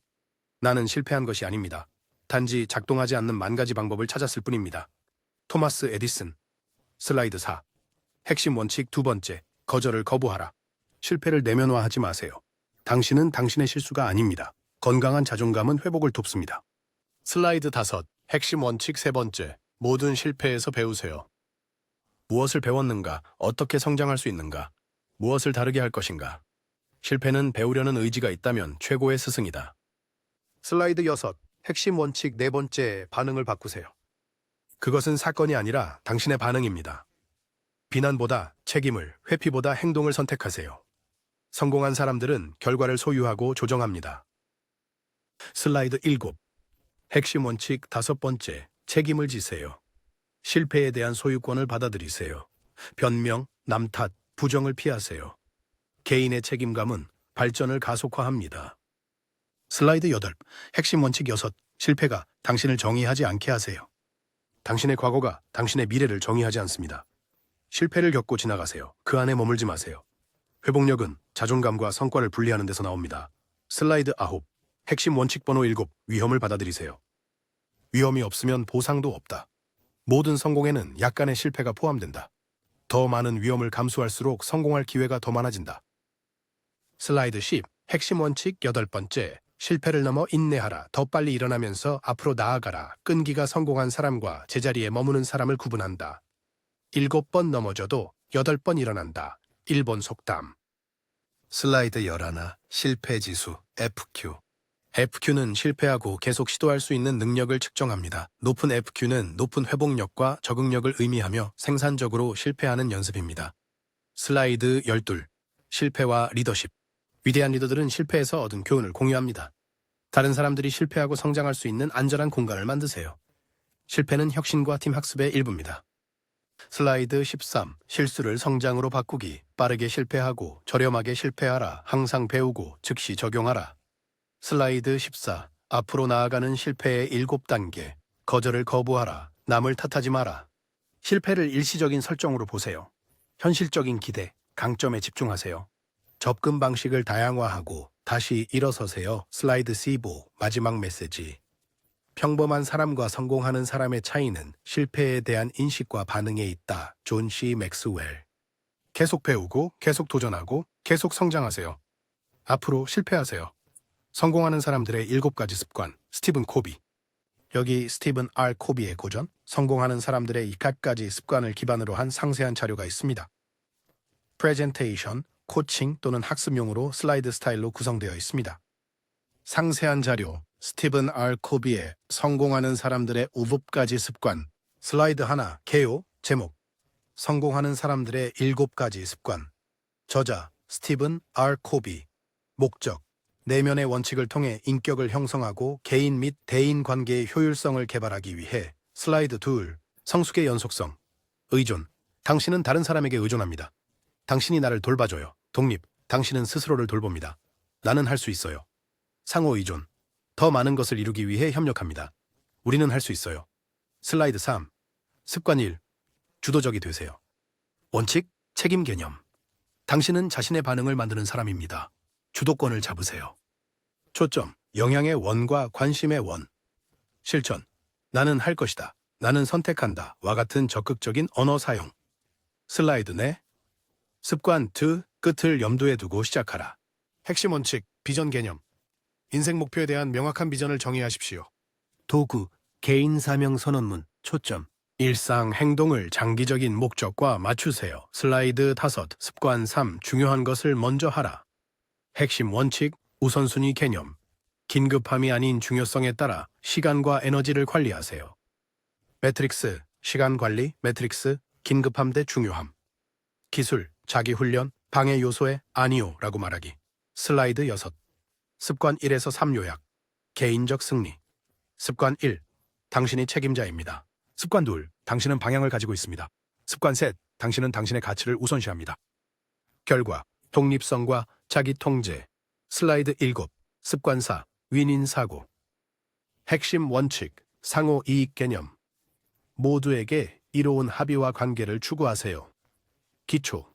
나는 실패한 것이 아닙니다. 단지 작동하지 않는 만 가지 방법을 찾았을 뿐입니다. 토마스 에디슨. 슬라이드 4. 핵심 원칙 두 번째. 거절을 거부하라. 실패를 내면화하지 마세요. 당신은 당신의 실수가 아닙니다. 건강한 자존감은 회복을 돕습니다. 슬라이드 5. 핵심 원칙 세 번째. 모든 실패에서 배우세요. 무엇을 배웠는가? 어떻게 성장할 수 있는가? 무엇을 다르게 할 것인가? 실패는 배우려는 의지가 있다면 최고의 스승이다. 슬라이드 6. 핵심 원칙 네 번째. 반응을 바꾸세요. 그것은 사건이 아니라 당신의 반응입니다. 비난보다 책임을, 회피보다 행동을 선택하세요. 성공한 사람들은 결과를 소유하고 조정합니다. 슬라이드 7. 핵심 원칙 5번째, 책임을 지세요. 실패에 대한 소유권을 받아들이세요. 변명, 남 탓, 부정을 피하세요. 개인의 책임감은 발전을 가속화합니다. 슬라이드 8. 핵심 원칙 6. 실패가 당신을 정의하지 않게 하세요. 당신의 과거가 당신의 미래를 정의하지 않습니다. 실패를 겪고 지나가세요. 그 안에 머물지 마세요. 회복력은 자존감과 성과를 분리하는 데서 나옵니다. 슬라이드 9. 핵심 원칙 번호 7. 위험을 받아들이세요. 위험이 없으면 보상도 없다. 모든 성공에는 약간의 실패가 포함된다. 더 많은 위험을 감수할수록 성공할 기회가 더 많아진다. 슬라이드 10. 핵심 원칙 8번째. 실패를 넘어 인내하라. 더 빨리 일어나면서 앞으로 나아가라. 끈기가 성공한 사람과 제자리에 머무는 사람을 구분한다. 7번 넘어져도 8번 일어난다. 일본 속담. 슬라이드 11. 실패 지수 FQ. FQ는 실패하고 계속 시도할 수 있는 능력을 측정합니다. 높은 FQ는 높은 회복력과 적응력을 의미하며 생산적으로 실패하는 연습입니다. 슬라이드 12. 실패와 리더십. 위대한 리더들은 실패에서 얻은 교훈을 공유합니다. 다른 사람들이 실패하고 성장할 수 있는 안전한 공간을 만드세요. 실패는 혁신과 팀 학습의 일부입니다. 슬라이드 13. 실수를 성장으로 바꾸기. 빠르게 실패하고 저렴하게 실패하라. 항상 배우고 즉시 적용하라. 슬라이드 14. 앞으로 나아가는 실패의 7단계. 거절을 거부하라. 남을 탓하지 마라. 실패를 일시적인 설정으로 보세요. 현실적인 기대, 강점에 집중하세요. 접근 방식을 다양화하고 다시 일어서세요. 슬라이드 15. 마지막 메시지. 평범한 사람과 성공하는 사람의 차이는 실패에 대한 인식과 반응에 있다. 존 C. 맥스웰. 계속 배우고, 계속 도전하고, 계속 성장하세요. 앞으로 실패하세요. 성공하는 사람들의 7가지 습관. 스티븐 코비. 여기 스티븐 R. 코비의 고전, 성공하는 사람들의 8가지 습관을 기반으로 한 상세한 자료가 있습니다. 프레젠테이션, 코칭 또는 학습용으로 슬라이드 스타일로 구성되어 있습니다. 상세한 자료, 스티븐 R. 코비의 성공하는 사람들의 7가지 습관. 슬라이드 하나, 개요, 제목. 성공하는 사람들의 7가지 습관. 저자, 스티븐 R. 코비. 목적, 내면의 원칙을 통해 인격을 형성하고 개인 및 대인 관계의 효율성을 개발하기 위해. 슬라이드 2. 성숙의 연속성. 의존. 당신은 다른 사람에게 의존합니다. 당신이 나를 돌봐줘요. 독립. 당신은 스스로를 돌봅니다. 나는 할 수 있어요. 상호 의존. 더 많은 것을 이루기 위해 협력합니다. 우리는 할 수 있어요. 슬라이드 3. 습관 1. 주도적이 되세요. 원칙, 책임 개념. 당신은 자신의 반응을 만드는 사람입니다. 주도권을 잡으세요. 초점, 영향의 원과 관심의 원. 실천, 나는 할 것이다. 나는 선택한다. 와 같은 적극적인 언어 사용. 슬라이드 내. 습관 2. 끝을 염두에 두고 시작하라. 핵심 원칙, 비전 개념. 인생 목표에 대한 명확한 비전을 정의하십시오. 도구, 개인 사명 선언문, 초점. 일상 행동을 장기적인 목적과 맞추세요. 슬라이드 5. 습관 3. 중요한 것을 먼저 하라. 핵심 원칙, 우선순위 개념. 긴급함이 아닌 중요성에 따라 시간과 에너지를 관리하세요. 매트릭스, 시간 관리, 매트릭스, 긴급함 대 중요함. 기술, 자기훈련, 방해 요소에 아니요 라고 말하기. 슬라이드 6. 습관 1에서 3 요약. 개인적 승리. 습관 1. 당신이 책임자입니다. 습관 2. 당신은 방향을 가지고 있습니다. 습관 3. 당신은 당신의 가치를 우선시합니다. 결과, 독립성과 자기 통제. 슬라이드 7. 습관 4. 윈윈 사고. 핵심 원칙, 상호 이익 개념. 모두에게 이로운 합의와 관계를 추구하세요. 기초,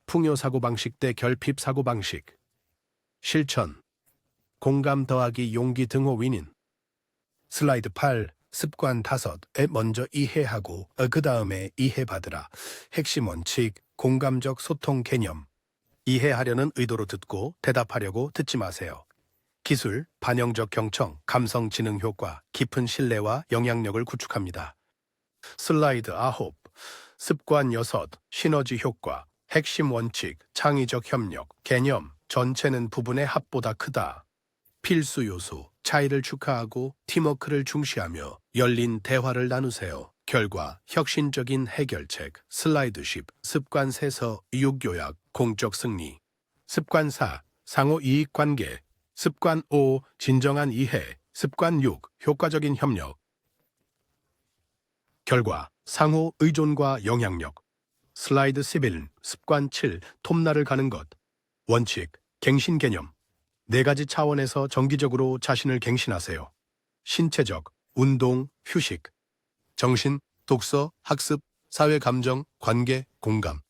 풍요 사고방식 대 결핍 사고방식. 실천, 공감 더하기 용기 등호 윈윈. 슬라이드 8. 습관 5에 먼저 이해하고 그 다음에 이해받으라. 핵심 원칙, 공감적 소통 개념. 이해하려는 의도로 듣고 대답하려고 듣지 마세요. 기술, 반영적 경청, 감성 지능 효과, 깊은 신뢰와 영향력을 구축합니다. 슬라이드 9. 습관 6. 시너지 효과. 핵심 원칙, 창의적 협력, 개념. 전체는 부분의 합보다 크다. 필수 요소, 차이를 축하하고 팀워크를 중시하며 열린 대화를 나누세요. 결과 혁신적인 해결책, 슬라이드 10, 습관 세서 유교약, 공적 승리. 습관 4, 상호 이익 관계. 습관 5, 진정한 이해. 습관 6, 효과적인 협력. 결과 상호 의존과 영향력. 슬라이드 11, 습관 7, 톱날을 가는 것. 원칙, 갱신 개념. 네 가지 차원에서 정기적으로 자신을 갱신하세요. 신체적, 운동, 휴식. 정신, 독서, 학습, 사회 감정, 관계, 공감.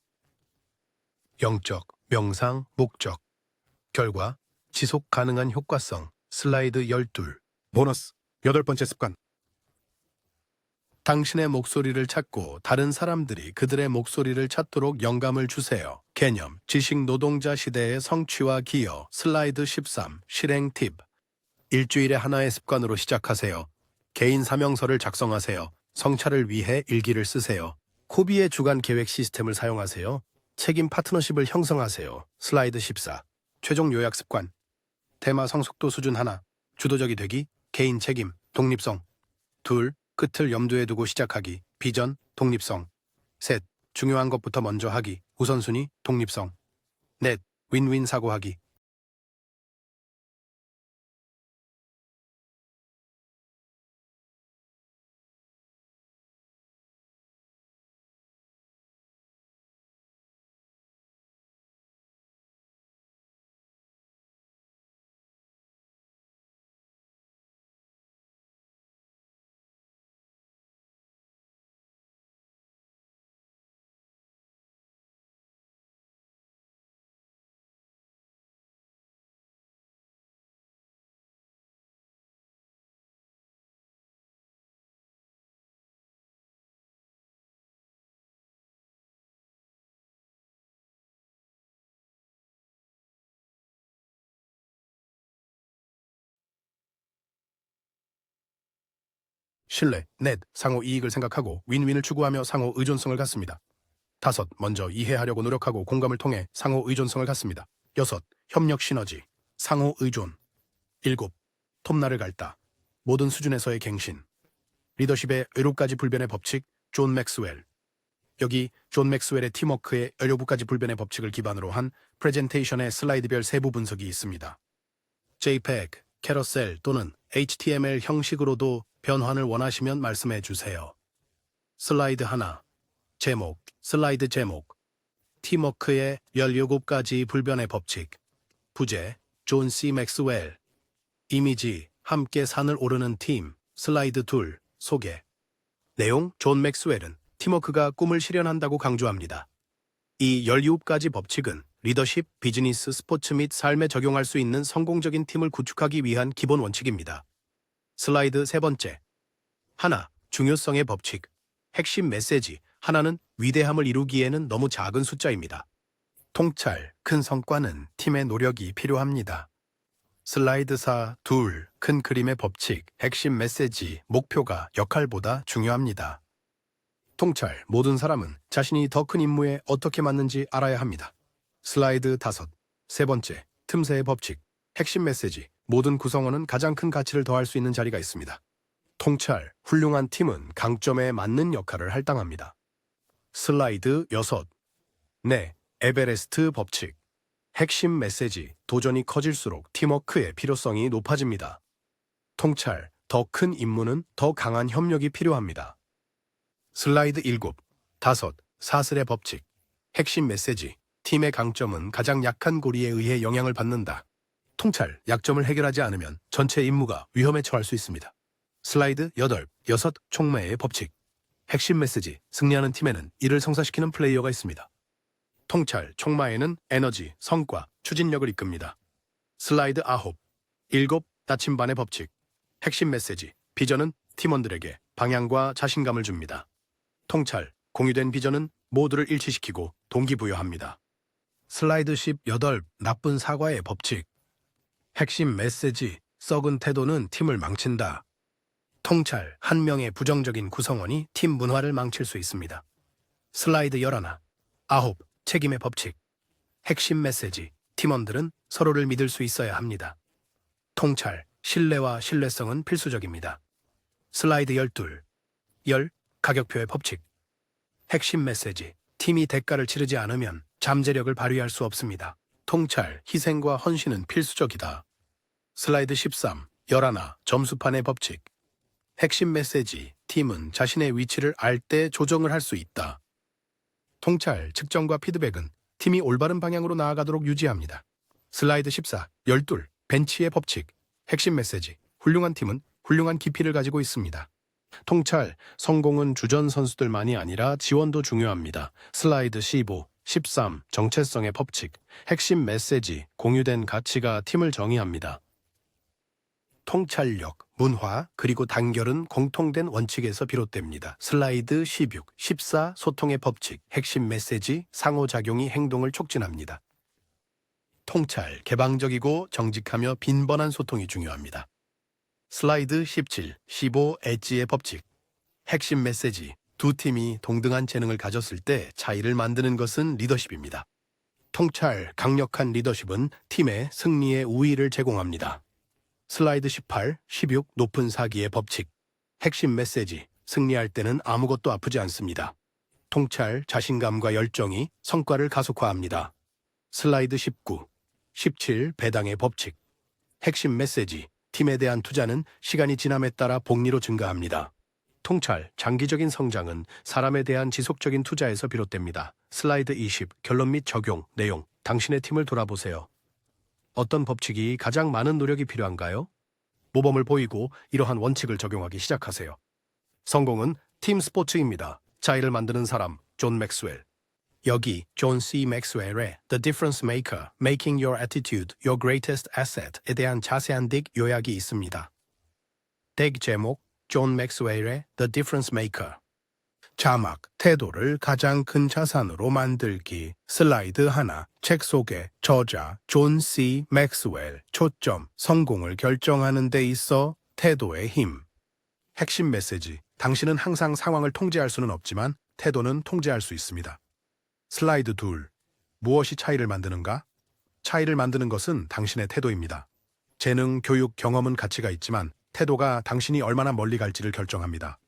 영적, 명상, 목적. 결과, 지속 가능한 효과성. 슬라이드 12. 보너스, 8번째 습관. 당신의 목소리를 찾고 다른 사람들이 그들의 목소리를 찾도록 영감을 주세요. 개념, 지식 노동자 시대의 성취와 기여. 슬라이드 13, 실행 팁. 일주일에 하나의 습관으로 시작하세요. 개인 사명서를 작성하세요. 성찰을 위해 일기를 쓰세요. 코비의 주간 계획 시스템을 사용하세요. 책임 파트너십을 형성하세요. 슬라이드 14, 최종 요약 습관. 테마 성숙도 수준 1, 주도적이 되기, 개인 책임, 독립성. 2, 끝을 염두에 두고 시작하기, 비전, 독립성. 3, 중요한 것부터 먼저 하기, 우선순위, 독립성. 4, 윈윈 사고하기. 신뢰, 넷, 상호 이익을 생각하고 윈윈을 추구하며 상호 의존성을 갖습니다. 5, 먼저 이해하려고 노력하고 공감을 통해 상호 의존성을 갖습니다. 6, 협력 시너지, 상호 의존. 7, 톱날을 갈다, 모든 수준에서의 갱신. 리더십의 의료까지 불변의 법칙, 존 맥스웰. 여기 존 맥스웰의 팀워크의 의료부까지 불변의 법칙을 기반으로 한 프레젠테이션의 슬라이드별 세부 분석이 있습니다. JPEG, 캐러셀 또는 HTML 형식으로도 변환을 원하시면 말씀해 주세요. 슬라이드 1, 제목, 슬라이드 제목. 팀워크의 17가지 불변의 법칙. 부제, 존 C. 맥스웰. 이미지, 함께 산을 오르는 팀. 슬라이드 2, 소개. 내용, 존 맥스웰은 팀워크가 꿈을 실현한다고 강조합니다. 이 17가지 법칙은 리더십, 비즈니스, 스포츠 및 삶에 적용할 수 있는 성공적인 팀을 구축하기 위한 기본 원칙입니다. 슬라이드 3번째. 1, 중요성의 법칙. 핵심 메시지. 하나는 위대함을 이루기에는 너무 작은 숫자입니다. 통찰, 큰 성과는 팀의 노력이 필요합니다. 슬라이드 4, 큰 그림의 법칙. 핵심 메시지, 목표가 역할보다 중요합니다. 통찰, 모든 사람은 자신이 더 큰 임무에 어떻게 맞는지 알아야 합니다. 슬라이드 5, 3번째, 틈새의 법칙. 핵심 메시지, 모든 구성원은 가장 큰 가치를 더할 수 있는 자리가 있습니다. 통찰, 훌륭한 팀은 강점에 맞는 역할을 할당합니다. 슬라이드 6, 에베레스트 법칙. 핵심 메시지, 도전이 커질수록 팀워크의 필요성이 높아집니다. 통찰, 더 큰 임무는 더 강한 협력이 필요합니다. 슬라이드 7, 사슬의 법칙. 핵심 메시지, 팀의 강점은 가장 약한 고리에 의해 영향을 받는다. 통찰, 약점을 해결하지 않으면 전체 임무가 위험에 처할 수 있습니다. 슬라이드 8, 총매의 법칙. 핵심 메시지, 승리하는 팀에는 이를 성사시키는 플레이어가 있습니다. 통찰, 총마에는 에너지, 성과, 추진력을 이끕니다. 슬라이드 9, 나침반의 법칙. 핵심 메시지, 비전은 팀원들에게 방향과 자신감을 줍니다. 통찰, 공유된 비전은 모두를 일치시키고 동기부여합니다. 슬라이드 18, 나쁜 사과의 법칙. 핵심 메시지, 썩은 태도는 팀을 망친다. 통찰, 한 명의 부정적인 구성원이 팀 문화를 망칠 수 있습니다. 슬라이드 11, 책임의 법칙. 핵심 메시지, 팀원들은 서로를 믿을 수 있어야 합니다. 통찰, 신뢰와 신뢰성은 필수적입니다. 슬라이드 12, 가격표의 법칙. 핵심 메시지. 팀이 대가를 치르지 않으면 잠재력을 발휘할 수 없습니다. 통찰, 희생과 헌신은 필수적이다. 슬라이드 13. 열하나, 점수판의 법칙. 핵심 메시지. 팀은 자신의 위치를 알 때 조정을 할 수 있다. 통찰, 측정과 피드백은 팀이 올바른 방향으로 나아가도록 유지합니다. 슬라이드 14. 12. 벤치의 법칙. 핵심 메시지. 훌륭한 팀은 훌륭한 깊이를 가지고 있습니다. 통찰, 성공은 주전 선수들만이 아니라 지원도 중요합니다. 슬라이드 15. 13. 정체성의 법칙. 핵심 메시지, 공유된 가치가 팀을 정의합니다. 통찰력, 문화, 그리고 단결은 공통된 원칙에서 비롯됩니다. 슬라이드 16. 14. 소통의 법칙. 핵심 메시지, 상호작용이 행동을 촉진합니다. 통찰, 개방적이고 정직하며 빈번한 소통이 중요합니다. 슬라이드 17. 15. 엣지의 법칙. 핵심 메시지. 두 팀이 동등한 재능을 가졌을 때 차이를 만드는 것은 리더십입니다. 통찰, 강력한 리더십은 팀의 승리에 우위를 제공합니다. 슬라이드 18. 16. 높은 사기의 법칙. 핵심 메시지. 승리할 때는 아무것도 아프지 않습니다. 통찰, 자신감과 열정이 성과를 가속화합니다. 슬라이드 19. 17. 배당의 법칙. 핵심 메시지. 팀에 대한 투자는 시간이 지남에 따라 복리로 증가합니다. 통찰, 장기적인 성장은 사람에 대한 지속적인 투자에서 비롯됩니다. 슬라이드 20. 결론 및 적용, 내용. 당신의 팀을 돌아보세요. 어떤 법칙이 가장 많은 노력이 필요한가요? 모범을 보이고 이러한 원칙을 적용하기 시작하세요. 성공은 팀 스포츠입니다. 차이를 만드는 사람, 존 맥스웰. 여기 존 C. 맥스웰의 The Difference Maker, Making Your Attitude Your Greatest Asset에 대한 자세한 딕 요약이 있습니다. 딕 제목, 존 맥스웰의 The Difference Maker. 자막, 태도를 가장 큰 자산으로 만들기. 슬라이드 하나, 책 소개, 저자, 존 C. 맥스웰, 초점, 성공을 결정하는 데 있어 태도의 힘. 핵심 메시지, 당신은 항상 상황을 통제할 수는 없지만 태도는 통제할 수 있습니다. 슬라이드 2. 무엇이 차이를 만드는가? 차이를 만드는 것은 당신의 태도입니다. 재능, 교육, 경험은 가치가 있지만 태도가 당신이 얼마나 멀리 갈지를 결정합니다.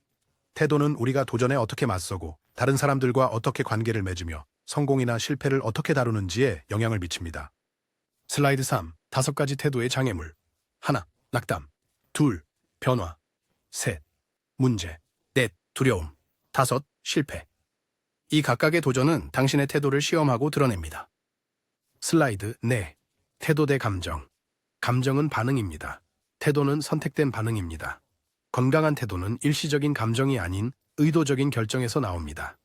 태도는 우리가 도전에 어떻게 맞서고 다른 사람들과 어떻게 관계를 맺으며 성공이나 실패를 어떻게 다루는지에 영향을 미칩니다. 슬라이드 3. 5가지 태도의 장애물. 1. 낙담. 2. 변화. 3. 문제. 4. 두려움. 5. 실패. 이 각각의 도전은 당신의 태도를 시험하고 드러냅니다. 슬라이드 4. 태도 대 감정. 감정은 반응입니다. 태도는 선택된 반응입니다. 건강한 태도는 일시적인 감정이 아닌 의도적인 결정에서 나옵니다.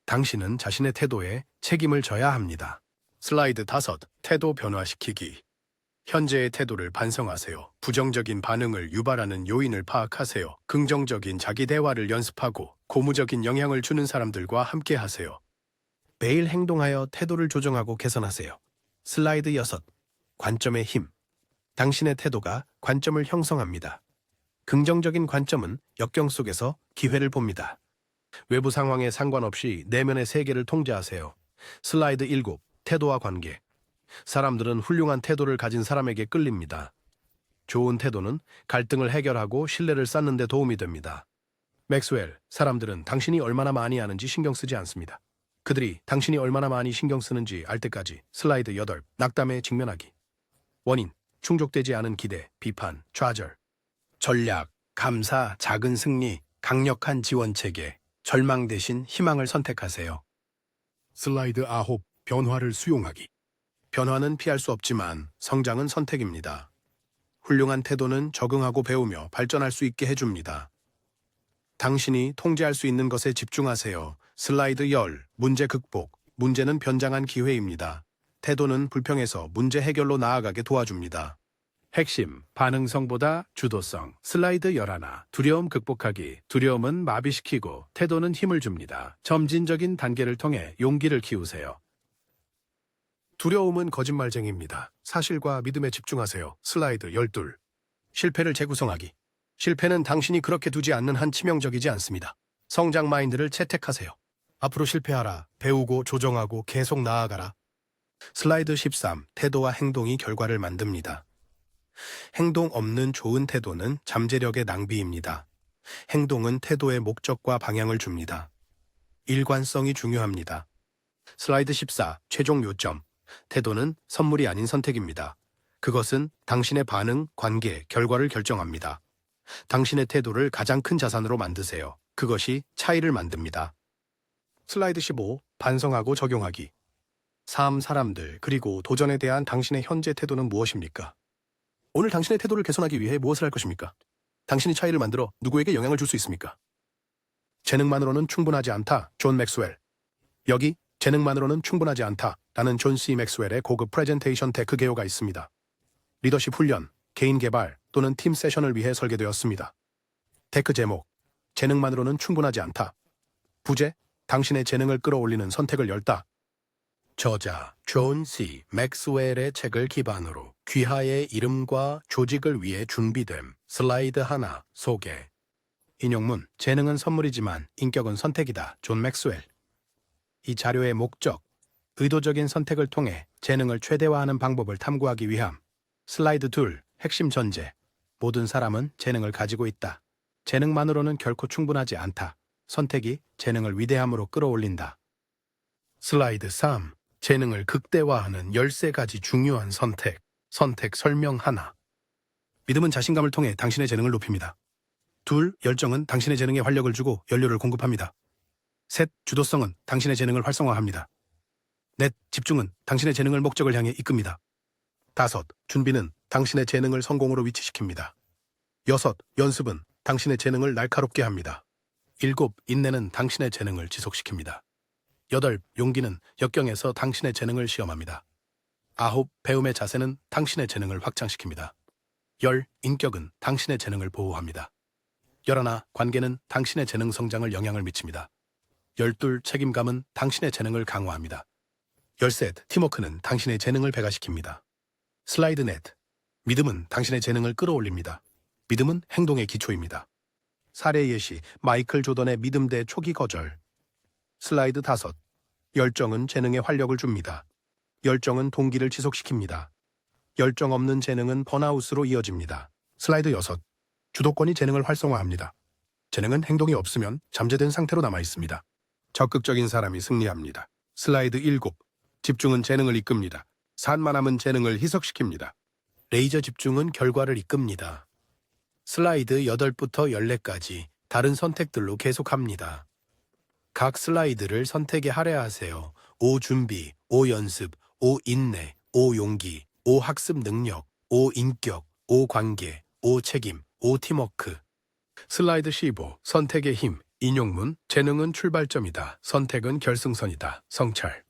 당신은 자신의 태도에 책임을 져야 합니다. 슬라이드 5. 태도 변화시키기. 현재의 태도를 반성하세요. 부정적인 반응을 유발하는 요인을 파악하세요. 긍정적인 자기 대화를 연습하고 고무적인 영향을 주는 사람들과 함께 하세요. 매일 행동하여 태도를 조정하고 개선하세요. 슬라이드 6. 관점의 힘. 당신의 태도가 관점을 형성합니다. 긍정적인 관점은 역경 속에서 기회를 봅니다. 외부 상황에 상관없이 내면의 세계를 통제하세요. 슬라이드 7. 태도와 관계. 사람들은 훌륭한 태도를 가진 사람에게 끌립니다. 좋은 태도는 갈등을 해결하고 신뢰를 쌓는 데 도움이 됩니다. 맥스웰, 사람들은 당신이 얼마나 많이 아는지 신경 쓰지 않습니다. 그들이 당신이 얼마나 많이 신경 쓰는지 알 때까지. 슬라이드 8. 낙담에 직면하기. 원인, 충족되지 않은 기대, 비판, 좌절. 전략, 감사, 작은 승리, 강력한 지원 체계. 절망 대신 희망을 선택하세요. 슬라이드 9. 변화를 수용하기. 변화는 피할 수 없지만 성장은 선택입니다. 훌륭한 태도는 적응하고 배우며 발전할 수 있게 해줍니다. 당신이 통제할 수 있는 것에 집중하세요. 슬라이드 10. 문제 극복. 문제는 변장한 기회입니다. 태도는 불평에서 문제 해결로 나아가게 도와줍니다. 핵심, 반응성보다 주도성. 슬라이드 11. 두려움 극복하기. 두려움은 마비시키고 태도는 힘을 줍니다. 점진적인 단계를 통해 용기를 키우세요. 두려움은 거짓말쟁이입니다. 사실과 믿음에 집중하세요. 슬라이드 12. 실패를 재구성하기. 실패는 당신이 그렇게 두지 않는 한 치명적이지 않습니다. 성장 마인드를 채택하세요. 앞으로 실패하라. 배우고 조정하고 계속 나아가라. 슬라이드 13. 태도와 행동이 결과를 만듭니다. 행동 없는 좋은 태도는 잠재력의 낭비입니다. 행동은 태도의 목적과 방향을 줍니다. 일관성이 중요합니다. 슬라이드 14, 최종 요점. 태도는 선물이 아닌 선택입니다. 그것은 당신의 반응, 관계, 결과를 결정합니다. 당신의 태도를 가장 큰 자산으로 만드세요. 그것이 차이를 만듭니다. 슬라이드 15, 반성하고 적용하기. 삶, 사람들, 그리고 도전에 대한 당신의 현재 태도는 무엇입니까? 오늘 당신의 태도를 개선하기 위해 무엇을 할 것입니까? 당신이 차이를 만들어 누구에게 영향을 줄 수 있습니까? 재능만으로는 충분하지 않다. 존 맥스웰. 여기 재능만으로는 충분하지 않다. 라는 존 C. 맥스웰의 고급 프레젠테이션 데크 개요가 있습니다. 리더십 훈련, 개인 개발 또는 팀 세션을 위해 설계되었습니다. 데크 제목, 재능만으로는 충분하지 않다. 부제, 당신의 재능을 끌어올리는 선택을 열다. 저자, 존 C. 맥스웰의 책을 기반으로 귀하의 이름과 조직을 위해 준비됨. 슬라이드 하나, 소개. 인용문, 재능은 선물이지만 인격은 선택이다. 존 맥스웰. 이 자료의 목적, 의도적인 선택을 통해 재능을 최대화하는 방법을 탐구하기 위함. 슬라이드 2, 핵심 전제. 모든 사람은 재능을 가지고 있다. 재능만으로는 결코 충분하지 않다. 선택이 재능을 위대함으로 끌어올린다. 슬라이드 3, 재능을 극대화하는 13가지 중요한 선택. 선택 설명 하나. 믿음은 자신감을 통해 당신의 재능을 높입니다. 2, 열정은 당신의 재능에 활력을 주고 연료를 공급합니다. 3, 주도성은 당신의 재능을 활성화합니다. 4, 집중은 당신의 재능을 목적을 향해 이끕니다. 5, 준비는 당신의 재능을 성공으로 위치시킵니다. 6, 연습은 당신의 재능을 날카롭게 합니다. 7, 인내는 당신의 재능을 지속시킵니다. 8, 용기는 역경에서 당신의 재능을 시험합니다. 9, 배움의 자세는 당신의 재능을 확장시킵니다. 10, 인격은 당신의 재능을 보호합니다. 11, 관계는 당신의 재능 성장을 영향을 미칩니다. 12, 책임감은 당신의 재능을 강화합니다. 13, 팀워크는 당신의 재능을 배가시킵니다. 슬라이드 넷, 믿음은 당신의 재능을 끌어올립니다. 믿음은 행동의 기초입니다. 사례 예시, 마이클 조던의 믿음 대 초기 거절. 슬라이드 5, 열정은 재능에 활력을 줍니다. 열정은 동기를 지속시킵니다. 열정 없는 재능은 번아웃으로 이어집니다. 슬라이드 6, 주도권이 재능을 활성화합니다. 재능은 행동이 없으면 잠재된 상태로 남아 있습니다. 적극적인 사람이 승리합니다. 슬라이드 7, 집중은 재능을 이끕니다. 산만함은 재능을 희석시킵니다. 레이저 집중은 결과를 이끕니다. 슬라이드 8부터 14까지 다른 선택들로 계속합니다. 각 슬라이드를 선택에 할애하세요. O 준비, O 연습, O 인내, O 용기, O 학습 능력, O 인격, O 관계, O 책임, O 팀워크. 슬라이드 15, 선택의 힘. 인용문, 재능은 출발점이다. 선택은 결승선이다. 성찰.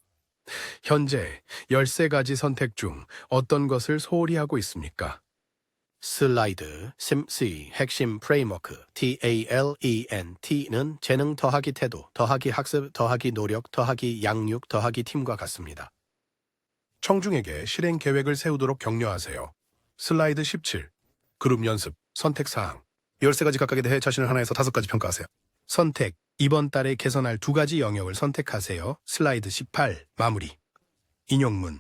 현재 13가지 선택 중 어떤 것을 소홀히 하고 있습니까? 슬라이드 심C 핵심 프레임워크 TALENT는 재능 더하기 태도, 더하기 학습, 더하기 노력, 더하기 양육, 더하기 팀과 같습니다. 청중에게 실행 계획을 세우도록 격려하세요. 슬라이드 17, 그룹 연습, 선택사항. 13가지 각각에 대해 자신을 하나에서 5가지 평가하세요. 선택, 이번 달에 개선할 2가지 영역을 선택하세요. 슬라이드 18, 마무리. 인용문,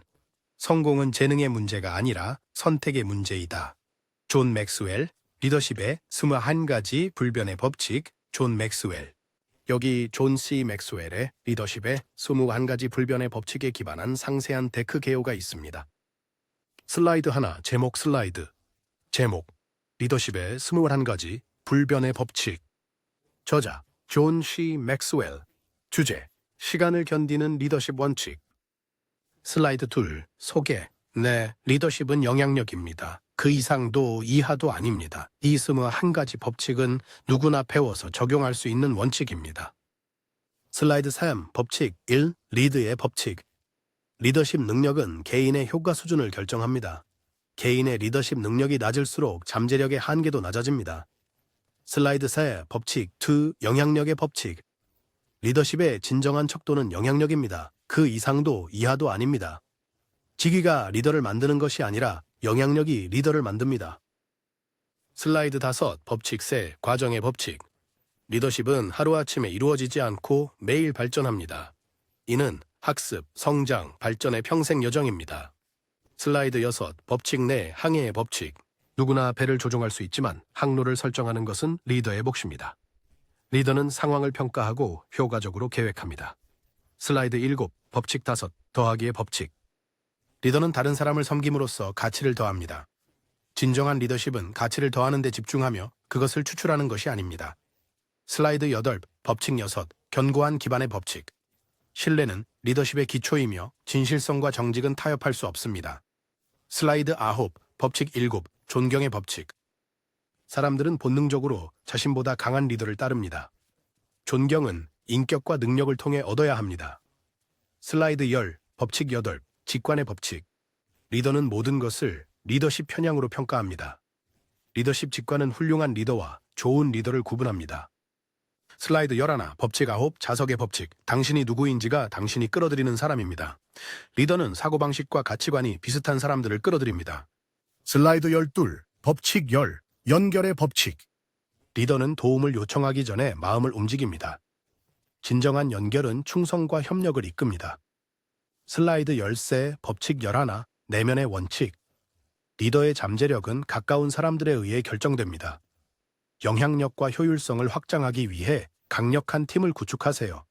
성공은 재능의 문제가 아니라 선택의 문제이다. 존 맥스웰, 리더십의 21가지 불변의 법칙. 존 맥스웰. 여기 존 C. 맥스웰의 리더십의 21가지 불변의 법칙에 기반한 상세한 데크 개요가 있습니다. 슬라이드 하나, 제목 슬라이드. 제목, 리더십의 21가지 불변의 법칙. 저자, 존 C. 맥스웰. 주제, 시간을 견디는 리더십 원칙. 슬라이드 2, 소개. 네, 리더십은 영향력입니다. 그 이상도 이하도 아닙니다. 이 21가지 법칙은 누구나 배워서 적용할 수 있는 원칙입니다. 슬라이드 3, 법칙 1, 리드의 법칙. 리더십 능력은 개인의 효과 수준을 결정합니다. 개인의 리더십 능력이 낮을수록 잠재력의 한계도 낮아집니다. 슬라이드 4, 법칙 2, 영향력의 법칙. 리더십의 진정한 척도는 영향력입니다. 그 이상도 이하도 아닙니다. 직위가 리더를 만드는 것이 아니라 영향력이 리더를 만듭니다. 슬라이드 5, 법칙 3, 과정의 법칙. 리더십은 하루아침에 이루어지지 않고 매일 발전합니다. 이는 학습, 성장, 발전의 평생 여정입니다. 슬라이드 6, 법칙 내 항해의 법칙. 누구나 배를 조종할 수 있지만 항로를 설정하는 것은 리더의 몫입니다. 리더는 상황을 평가하고 효과적으로 계획합니다. 슬라이드 7, 법칙 5, 더하기의 법칙. 리더는 다른 사람을 섬김으로써 가치를 더합니다. 진정한 리더십은 가치를 더하는 데 집중하며 그것을 추출하는 것이 아닙니다. 슬라이드 8, 법칙 6, 견고한 기반의 법칙. 신뢰는 리더십의 기초이며 진실성과 정직은 타협할 수 없습니다. 슬라이드 9, 법칙 7, 존경의 법칙. 사람들은 본능적으로 자신보다 강한 리더를 따릅니다. 존경은 인격과 능력을 통해 얻어야 합니다. 슬라이드 10, 법칙 8, 직관의 법칙. 리더는 모든 것을 리더십 편향으로 평가합니다. 리더십 직관은 훌륭한 리더와 좋은 리더를 구분합니다. 슬라이드 11, 법칙 9, 자석의 법칙. 당신이 누구인지가 당신이 끌어들이는 사람입니다. 리더는 사고방식과 가치관이 비슷한 사람들을 끌어들입니다. 슬라이드 12, 법칙 10, 연결의 법칙. 리더는 도움을 요청하기 전에 마음을 움직입니다. 진정한 연결은 충성과 협력을 이끕니다. 슬라이드 13, 법칙 11, 내면의 원칙. 리더의 잠재력은 가까운 사람들에 의해 결정됩니다. 영향력과 효율성을 확장하기 위해 강력한 팀을 구축하세요.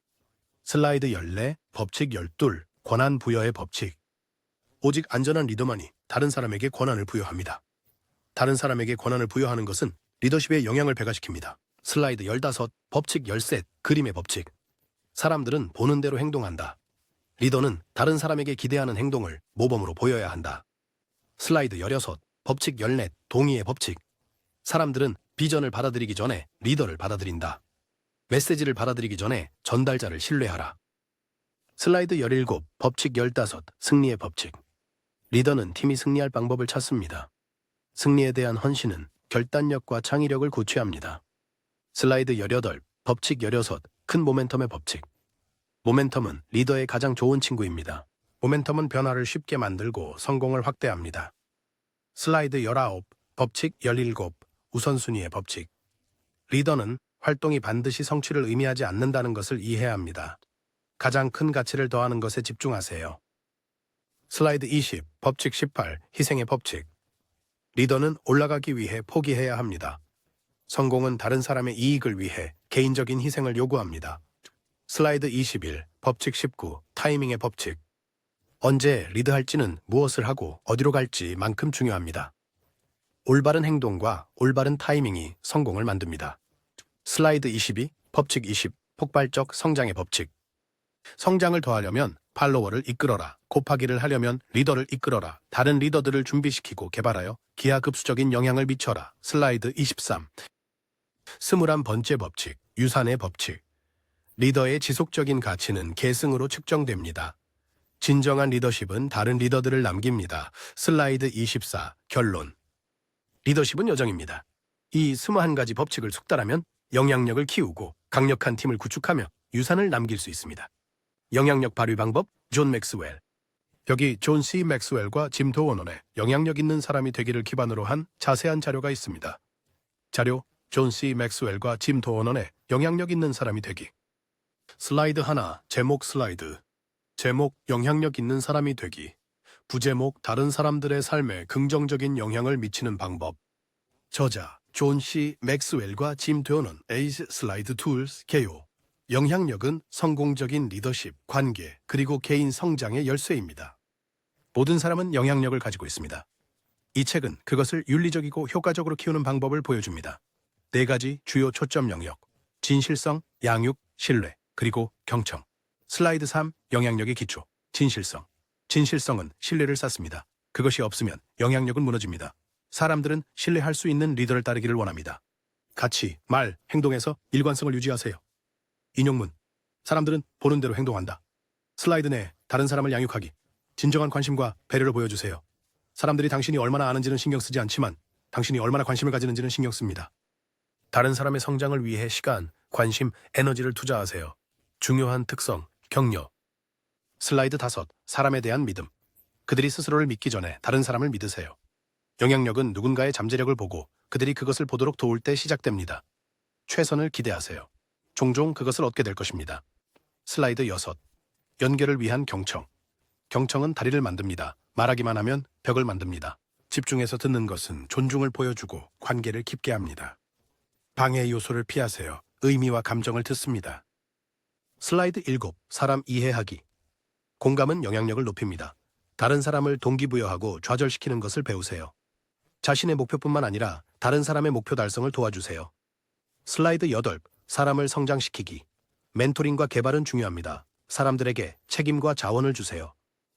슬라이드 14, 법칙 12, 권한 부여의 법칙. 오직 안전한 리더만이 다른 사람에게 권한을 부여합니다. 다른 사람에게 권한을 부여하는 것은 리더십에 영향을 배가시킵니다. 슬라이드 15, 법칙 13, 그림의 법칙. 사람들은 보는 대로 행동한다. 리더는 다른 사람에게 기대하는 행동을 모범으로 보여야 한다. 슬라이드 16, 법칙 14, 동의의 법칙. 사람들은 비전을 받아들이기 전에 리더를 받아들인다. 메시지를 받아들이기 전에 전달자를 신뢰하라. 슬라이드 17, 법칙 15, 승리의 법칙. 리더는 팀이 승리할 방법을 찾습니다. 승리에 대한 헌신은 결단력과 창의력을 고취합니다. 슬라이드 18, 법칙 16, 큰 모멘텀의 법칙. 모멘텀은 리더의 가장 좋은 친구입니다. 모멘텀은 변화를 쉽게 만들고 성공을 확대합니다. 슬라이드 19, 법칙 17, 우선순위의 법칙. 리더는 활동이 반드시 성취를 의미하지 않는다는 것을 이해해야 합니다. 가장 큰 가치를 더하는 것에 집중하세요. 슬라이드 20, 법칙 18, 희생의 법칙. 리더는 올라가기 위해 포기해야 합니다. 성공은 다른 사람의 이익을 위해 개인적인 희생을 요구합니다. 슬라이드 21, 법칙 19, 타이밍의 법칙. 언제 리드할지는 무엇을 하고 어디로 갈지만큼 중요합니다. 올바른 행동과 올바른 타이밍이 성공을 만듭니다. 슬라이드 22, 법칙 20, 폭발적 성장의 법칙. 성장을 더하려면 팔로워를 이끌어라. 곱하기를 하려면 리더를 이끌어라. 다른 리더들을 준비시키고 개발하여 기하급수적인 영향을 미쳐라. 슬라이드 23, 21번째 법칙, 유산의 법칙. 리더의 지속적인 가치는 계승으로 측정됩니다. 진정한 리더십은 다른 리더들을 남깁니다. 슬라이드 24, 결론. 리더십은 여정입니다. 이 21가지 법칙을 숙달하면 영향력을 키우고 강력한 팀을 구축하며 유산을 남길 수 있습니다. 영향력 발휘 방법, 존 맥스웰. 여기 존 C. 맥스웰과 짐 도어넌의 영향력 있는 사람이 되기를 기반으로 한 자세한 자료가 있습니다. 자료, 존 C. 맥스웰과 짐 도어넌의 영향력 있는 사람이 되기. 슬라이드 하나, 제목 슬라이드. 제목, 영향력 있는 사람이 되기. 부제목, 다른 사람들의 삶에 긍정적인 영향을 미치는 방법. 저자, 존 C. 맥스웰과 짐 도어넌, 에이스 슬라이드 툴스, 개요. 영향력은 성공적인 리더십, 관계, 그리고 개인 성장의 열쇠입니다. 모든 사람은 영향력을 가지고 있습니다. 이 책은 그것을 윤리적이고 효과적으로 키우는 방법을 보여줍니다. 4가지 주요 초점 영역, 진실성, 양육, 신뢰, 그리고 경청. 슬라이드 3, 영향력의 기초, 진실성. 진실성은 신뢰를 쌓습니다. 그것이 없으면 영향력은 무너집니다. 사람들은 신뢰할 수 있는 리더를 따르기를 원합니다. 가치, 말, 행동에서 일관성을 유지하세요. 인용문. 사람들은 보는 대로 행동한다. 슬라이드 내 다른 사람을 양육하기. 진정한 관심과 배려를 보여주세요. 사람들이 당신이 얼마나 아는지는 신경 쓰지 않지만 당신이 얼마나 관심을 가지는지는 신경 씁니다. 다른 사람의 성장을 위해 시간, 관심, 에너지를 투자하세요. 중요한 특성, 격려. 슬라이드 5, 사람에 대한 믿음. 그들이 스스로를 믿기 전에 다른 사람을 믿으세요. 영향력은 누군가의 잠재력을 보고 그들이 그것을 보도록 도울 때 시작됩니다. 최선을 기대하세요. 종종 그것을 얻게 될 것입니다. 슬라이드 6, 연결을 위한 경청. 경청은 다리를 만듭니다. 말하기만 하면 벽을 만듭니다. 집중해서 듣는 것은 존중을 보여주고 관계를 깊게 합니다. 방해 요소를 피하세요. 의미와 감정을 듣습니다. 슬라이드 7. 사람 이해하기. 공감은 영향력을 높입니다. 다른 사람을 동기부여하고 좌절시키는 것을 배우세요. 자신의 목표뿐만 아니라 다른 사람의 목표 달성을 도와주세요. 슬라이드 8. 사람을 성장시키기. 멘토링과 개발은 중요합니다. 사람들에게 책임과 자원을 주세요.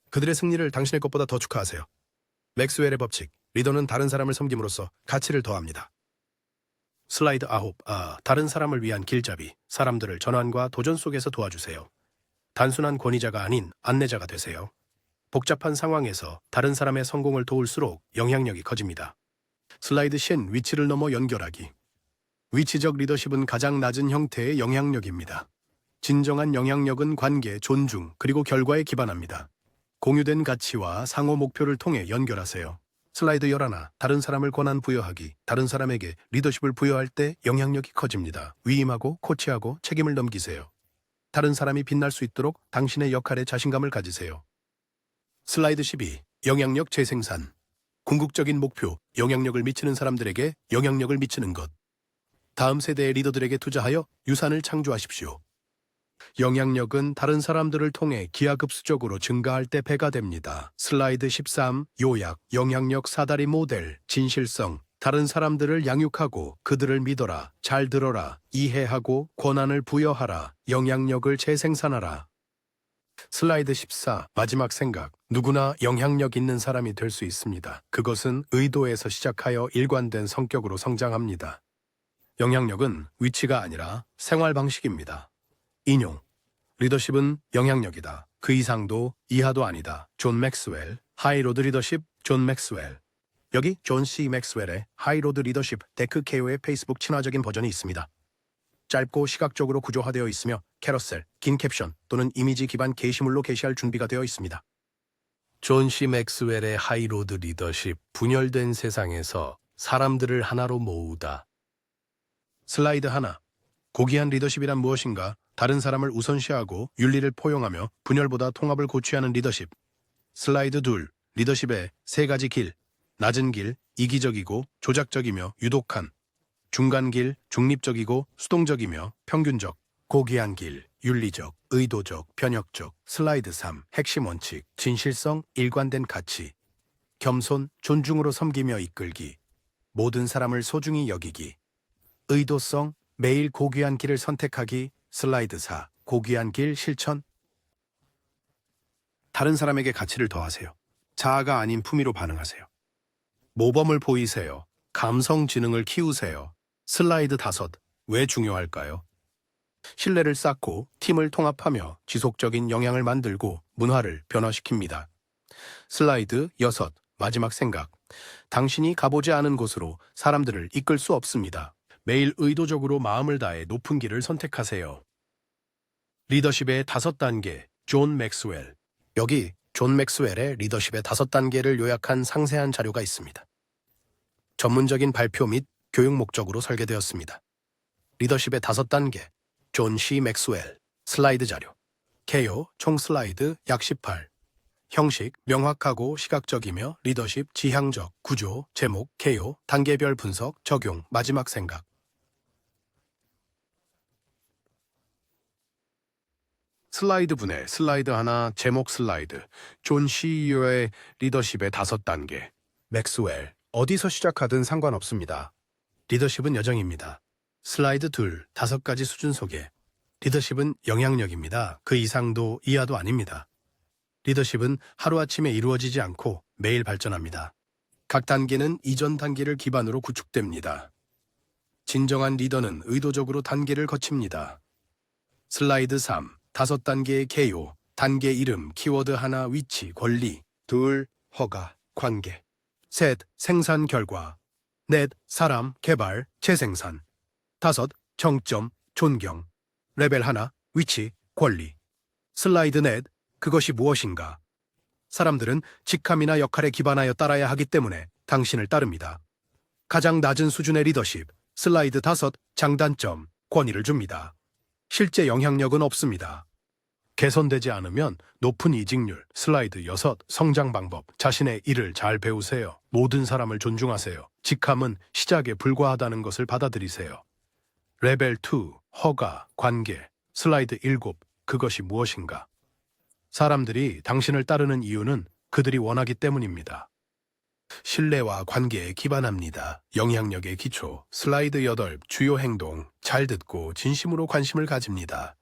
그들의 승리를 당신의 것보다 더 축하하세요. 맥스웰의 법칙. 리더는 다른 사람을 섬김으로써 가치를 더합니다. 슬라이드 9. 다른 사람을 위한 길잡이. 사람들을 전환과 도전 속에서 도와주세요. 단순한 권위자가 아닌 안내자가 되세요. 복잡한 상황에서 다른 사람의 성공을 도울수록 영향력이 커집니다. 슬라이드 10. 위치를 넘어 연결하기. 위치적 리더십은 가장 낮은 형태의 영향력입니다. 진정한 영향력은 관계, 존중, 그리고 결과에 기반합니다. 공유된 가치와 상호 목표를 통해 연결하세요. 슬라이드 11. 다른 사람을 권한 부여하기. 다른 사람에게 리더십을 부여할 때 영향력이 커집니다. 위임하고 코치하고 책임을 넘기세요. 다른 사람이 빛날 수 있도록 당신의 역할에 자신감을 가지세요. 슬라이드 12. 영향력 재생산. 궁극적인 목표, 영향력을 미치는 사람들에게 영향력을 미치는 것. 다음 세대의 리더들에게 투자하여 유산을 창조하십시오. 영향력은 다른 사람들을 통해 기하급수적으로 증가할 때 배가 됩니다. 슬라이드 13. 요약. 영향력 사다리 모델. 진실성. 다른 사람들을 양육하고 그들을 믿어라. 잘 들어라. 이해하고 권한을 부여하라. 영향력을 재생산하라. 슬라이드 14. 마지막 생각. 누구나 영향력 있는 사람이 될 수 있습니다. 그것은 의도에서 시작하여 일관된 성격으로 성장합니다. 영향력은 위치가 아니라 생활 방식입니다. 인용. 리더십은 영향력이다. 그 이상도 이하도 아니다. 존 맥스웰. 하이로드 리더십 존 맥스웰. 여기 존 C. 맥스웰의 하이로드 리더십 데크 KO의 페이스북 친화적인 버전이 있습니다. 짧고 시각적으로 구조화되어 있으며 캐러셀, 긴 캡션 또는 이미지 기반 게시물로 게시할 준비가 되어 있습니다. 존 C. 맥스웰의 하이로드 리더십. 분열된 세상에서 사람들을 하나로 모으다. 슬라이드 1. 고귀한 리더십이란 무엇인가? 다른 사람을 우선시하고 윤리를 포용하며 분열보다 통합을 고취하는 리더십. 슬라이드 2. 리더십의 3가지 길. 낮은 길, 이기적이고 조작적이며 유독한. 중간 길, 중립적이고 수동적이며 평균적. 고귀한 길, 윤리적, 의도적, 편협적. 슬라이드 3. 핵심 원칙, 진실성, 일관된 가치. 겸손, 존중으로 섬기며 이끌기. 모든 사람을 소중히 여기기. 의도성, 매일 고귀한 길을 선택하기. 슬라이드 4. 고귀한 길 실천. 다른 사람에게 가치를 더하세요. 자아가 아닌 품위로 반응하세요. 모범을 보이세요. 감성 지능을 키우세요. 슬라이드 5. 왜 중요할까요? 신뢰를 쌓고 팀을 통합하며 지속적인 영향을 만들고 문화를 변화시킵니다. 슬라이드 6. 마지막 생각. 당신이 가보지 않은 곳으로 사람들을 이끌 수 없습니다. 매일 의도적으로 마음을 다해 높은 길을 선택하세요. 리더십의 5단계. 존 맥스웰. 여기 존 맥스웰의 리더십의 5단계를 요약한 상세한 자료가 있습니다. 전문적인 발표 및 교육 목적으로 설계되었습니다. 리더십의 5단계. 존 C. 맥스웰. 슬라이드 자료. KO 총 슬라이드 약 18. 형식 명확하고 시각적이며 리더십 지향적 구조 제목 KO 단계별 분석 적용 마지막 생각. 슬라이드 분해 슬라이드 하나 제목 슬라이드. 존 CEO의 리더십의 5단계. 맥스웰. 어디서 시작하든 상관없습니다. 리더십은 여정입니다. 슬라이드 2. 5가지 수준 소개. 리더십은 영향력입니다. 그 이상도 이하도 아닙니다. 리더십은 하루아침에 이루어지지 않고 매일 발전합니다. 각 단계는 이전 단계를 기반으로 구축됩니다. 진정한 리더는 의도적으로 단계를 거칩니다. 슬라이드 3. 5단계의 KO. 단계 이름, 키워드 하나, 위치, 권리. 2. 허가, 관계. 3. 생산 결과. 4. 사람, 개발, 재생산. 5. 정점, 존경. 레벨 하나, 위치, 권리. 슬라이드 4. 그것이 무엇인가? 사람들은 직함이나 역할에 기반하여 따라야 하기 때문에 당신을 따릅니다. 가장 낮은 수준의 리더십. 슬라이드 5. 장단점, 권위를 줍니다. 실제 영향력은 없습니다. 개선되지 않으면 높은 이직률. 슬라이드 6. 성장 방법. 자신의 일을 잘 배우세요. 모든 사람을 존중하세요. 직함은 시작에 불과하다는 것을 받아들이세요. 레벨 2. 허가, 관계. 슬라이드 7. 그것이 무엇인가? 사람들이 당신을 따르는 이유는 그들이 원하기 때문입니다. 신뢰와 관계에 기반합니다. 영향력의 기초. 슬라이드 8. 주요 행동. 잘 듣고 진심으로 관심을 가집니다.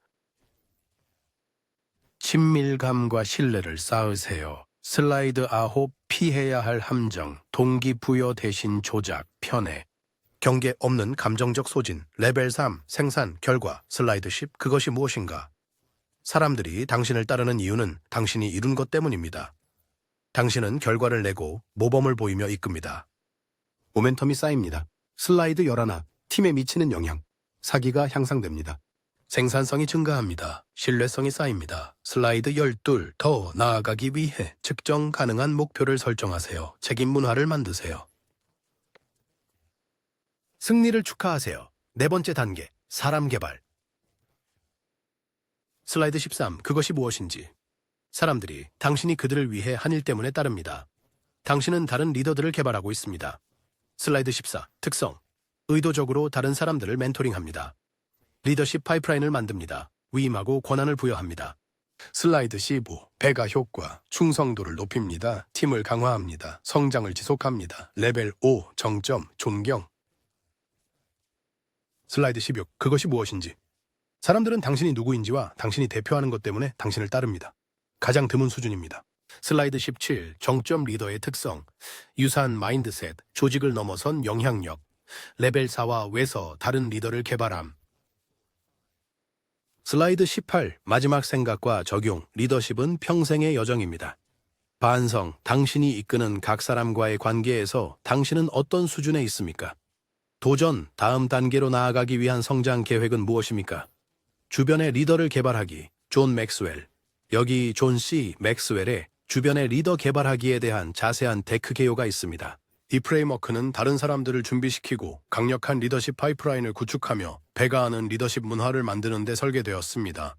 친밀감과 신뢰를 쌓으세요. 슬라이드 9. 피해야 할 함정. 동기부여 대신 조작. 편애. 경계 없는 감정적 소진. 레벨 3. 생산, 결과. 슬라이드 10. 그것이 무엇인가? 사람들이 당신을 따르는 이유는 당신이 이룬 것 때문입니다. 당신은 결과를 내고 모범을 보이며 이끕니다. 모멘텀이 쌓입니다. 슬라이드 11. 팀에 미치는 영향. 사기가 향상됩니다. 생산성이 증가합니다. 신뢰성이 쌓입니다. 슬라이드 12. 더 나아가기 위해 측정 가능한 목표를 설정하세요. 책임 문화를 만드세요. 승리를 축하하세요. 네 번째 단계, 사람 개발. 슬라이드 13. 그것이 무엇인지. 사람들이 당신이 그들을 위해 한 일 때문에 따릅니다. 당신은 다른 리더들을 개발하고 있습니다. 슬라이드 14. 특성. 의도적으로 다른 사람들을 멘토링합니다. 리더십 파이프라인을 만듭니다. 위임하고 권한을 부여합니다. 슬라이드 15. 배가 효과. 충성도를 높입니다. 팀을 강화합니다. 성장을 지속합니다. 레벨 5. 정점. 존경. 슬라이드 16. 그것이 무엇인지. 사람들은 당신이 누구인지와 당신이 대표하는 것 때문에 당신을 따릅니다. 가장 드문 수준입니다. 슬라이드 17. 정점 리더의 특성. 유사한 마인드셋. 조직을 넘어선 영향력. 레벨 4와 외서 다른 리더를 개발함. 슬라이드 18. 마지막 생각과 적용. 리더십은 평생의 여정입니다. 반성. 당신이 이끄는 각 사람과의 관계에서 당신은 어떤 수준에 있습니까? 도전. 다음 단계로 나아가기 위한 성장 계획은 무엇입니까? 주변의 리더를 개발하기. 존 맥스웰. 여기 존 C. 맥스웰의 주변의 리더 개발하기에 대한 자세한 데크 개요가 있습니다. 이 프레임워크는 다른 사람들을 준비시키고 강력한 리더십 파이프라인을 구축하며 배가하는 리더십 문화를 만드는 데 설계되었습니다.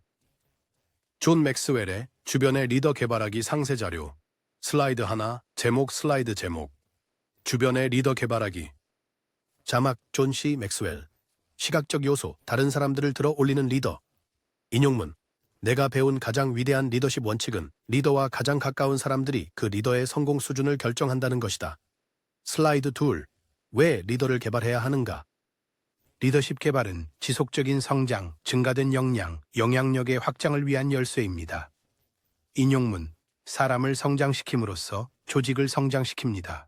존 맥스웰의 주변의 리더 개발하기 상세 자료. 슬라이드 하나. 제목. 슬라이드 제목. 주변의 리더 개발하기. 자막. 존 C. 맥스웰. 시각적 요소. 다른 사람들을 들어 올리는 리더. 인용문. 내가 배운 가장 위대한 리더십 원칙은 리더와 가장 가까운 사람들이 그 리더의 성공 수준을 결정한다는 것이다. 슬라이드 2. 왜 리더를 개발해야 하는가? 리더십 개발은 지속적인 성장, 증가된 역량, 영향력의 확장을 위한 열쇠입니다. 인용문. 사람을 성장시킴으로써 조직을 성장시킵니다.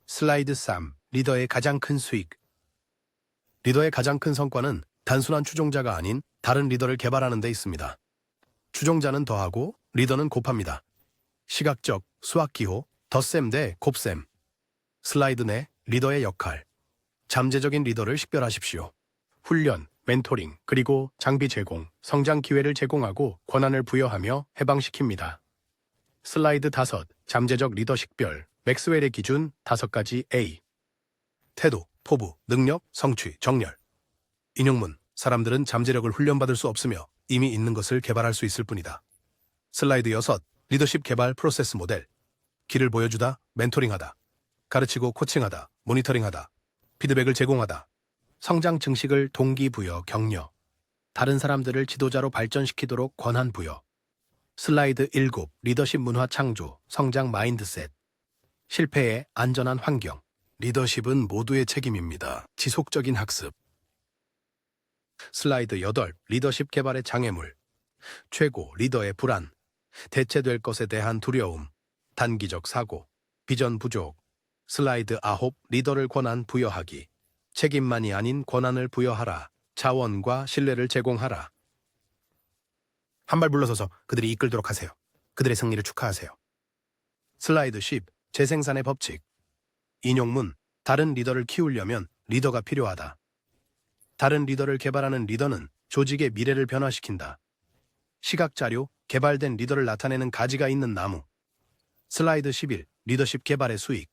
슬라이드 3. 리더의 가장 큰 수익. 리더의 가장 큰 성과는 단순한 추종자가 아닌 다른 리더를 개발하는 데 있습니다. 추종자는 더하고 리더는 곱합니다. 시각적, 수학기호, 덧셈 대 곱셈. 슬라이드 내 리더의 역할. 잠재적인 리더를 식별하십시오. 훈련, 멘토링, 그리고 장비 제공, 성장 기회를 제공하고 권한을 부여하며 해방시킵니다. 슬라이드 5. 잠재적 리더 식별. 맥스웰의 기준 5가지 A. 태도, 포부, 능력, 성취, 정렬. 인용문. 사람들은 잠재력을 훈련받을 수 없으며 이미 있는 것을 개발할 수 있을 뿐이다. 슬라이드 6. 리더십 개발 프로세스 모델. 길을 보여주다, 멘토링하다. 가르치고 코칭하다, 모니터링하다. 피드백을 제공하다. 성장 증식을 동기부여, 격려. 다른 사람들을 지도자로 발전시키도록 권한 부여. 슬라이드 7. 리더십 문화 창조, 성장 마인드셋. 실패의 안전한 환경. 리더십은 모두의 책임입니다. 지속적인 학습. 슬라이드 8. 리더십 개발의 장애물. 최고, 리더의 불안. 대체될 것에 대한 두려움. 단기적 사고. 비전 부족. 슬라이드 9. 리더를 권한 부여하기. 책임만이 아닌 권한을 부여하라. 자원과 신뢰를 제공하라. 한 발 물러서서 그들이 이끌도록 하세요. 그들의 승리를 축하하세요. 슬라이드 10. 재생산의 법칙. 인용문. 다른 리더를 키우려면 리더가 필요하다. 다른 리더를 개발하는 리더는 조직의 미래를 변화시킨다. 시각자료. 개발된 리더를 나타내는 가지가 있는 나무. 슬라이드 11. 리더십 개발의 수익.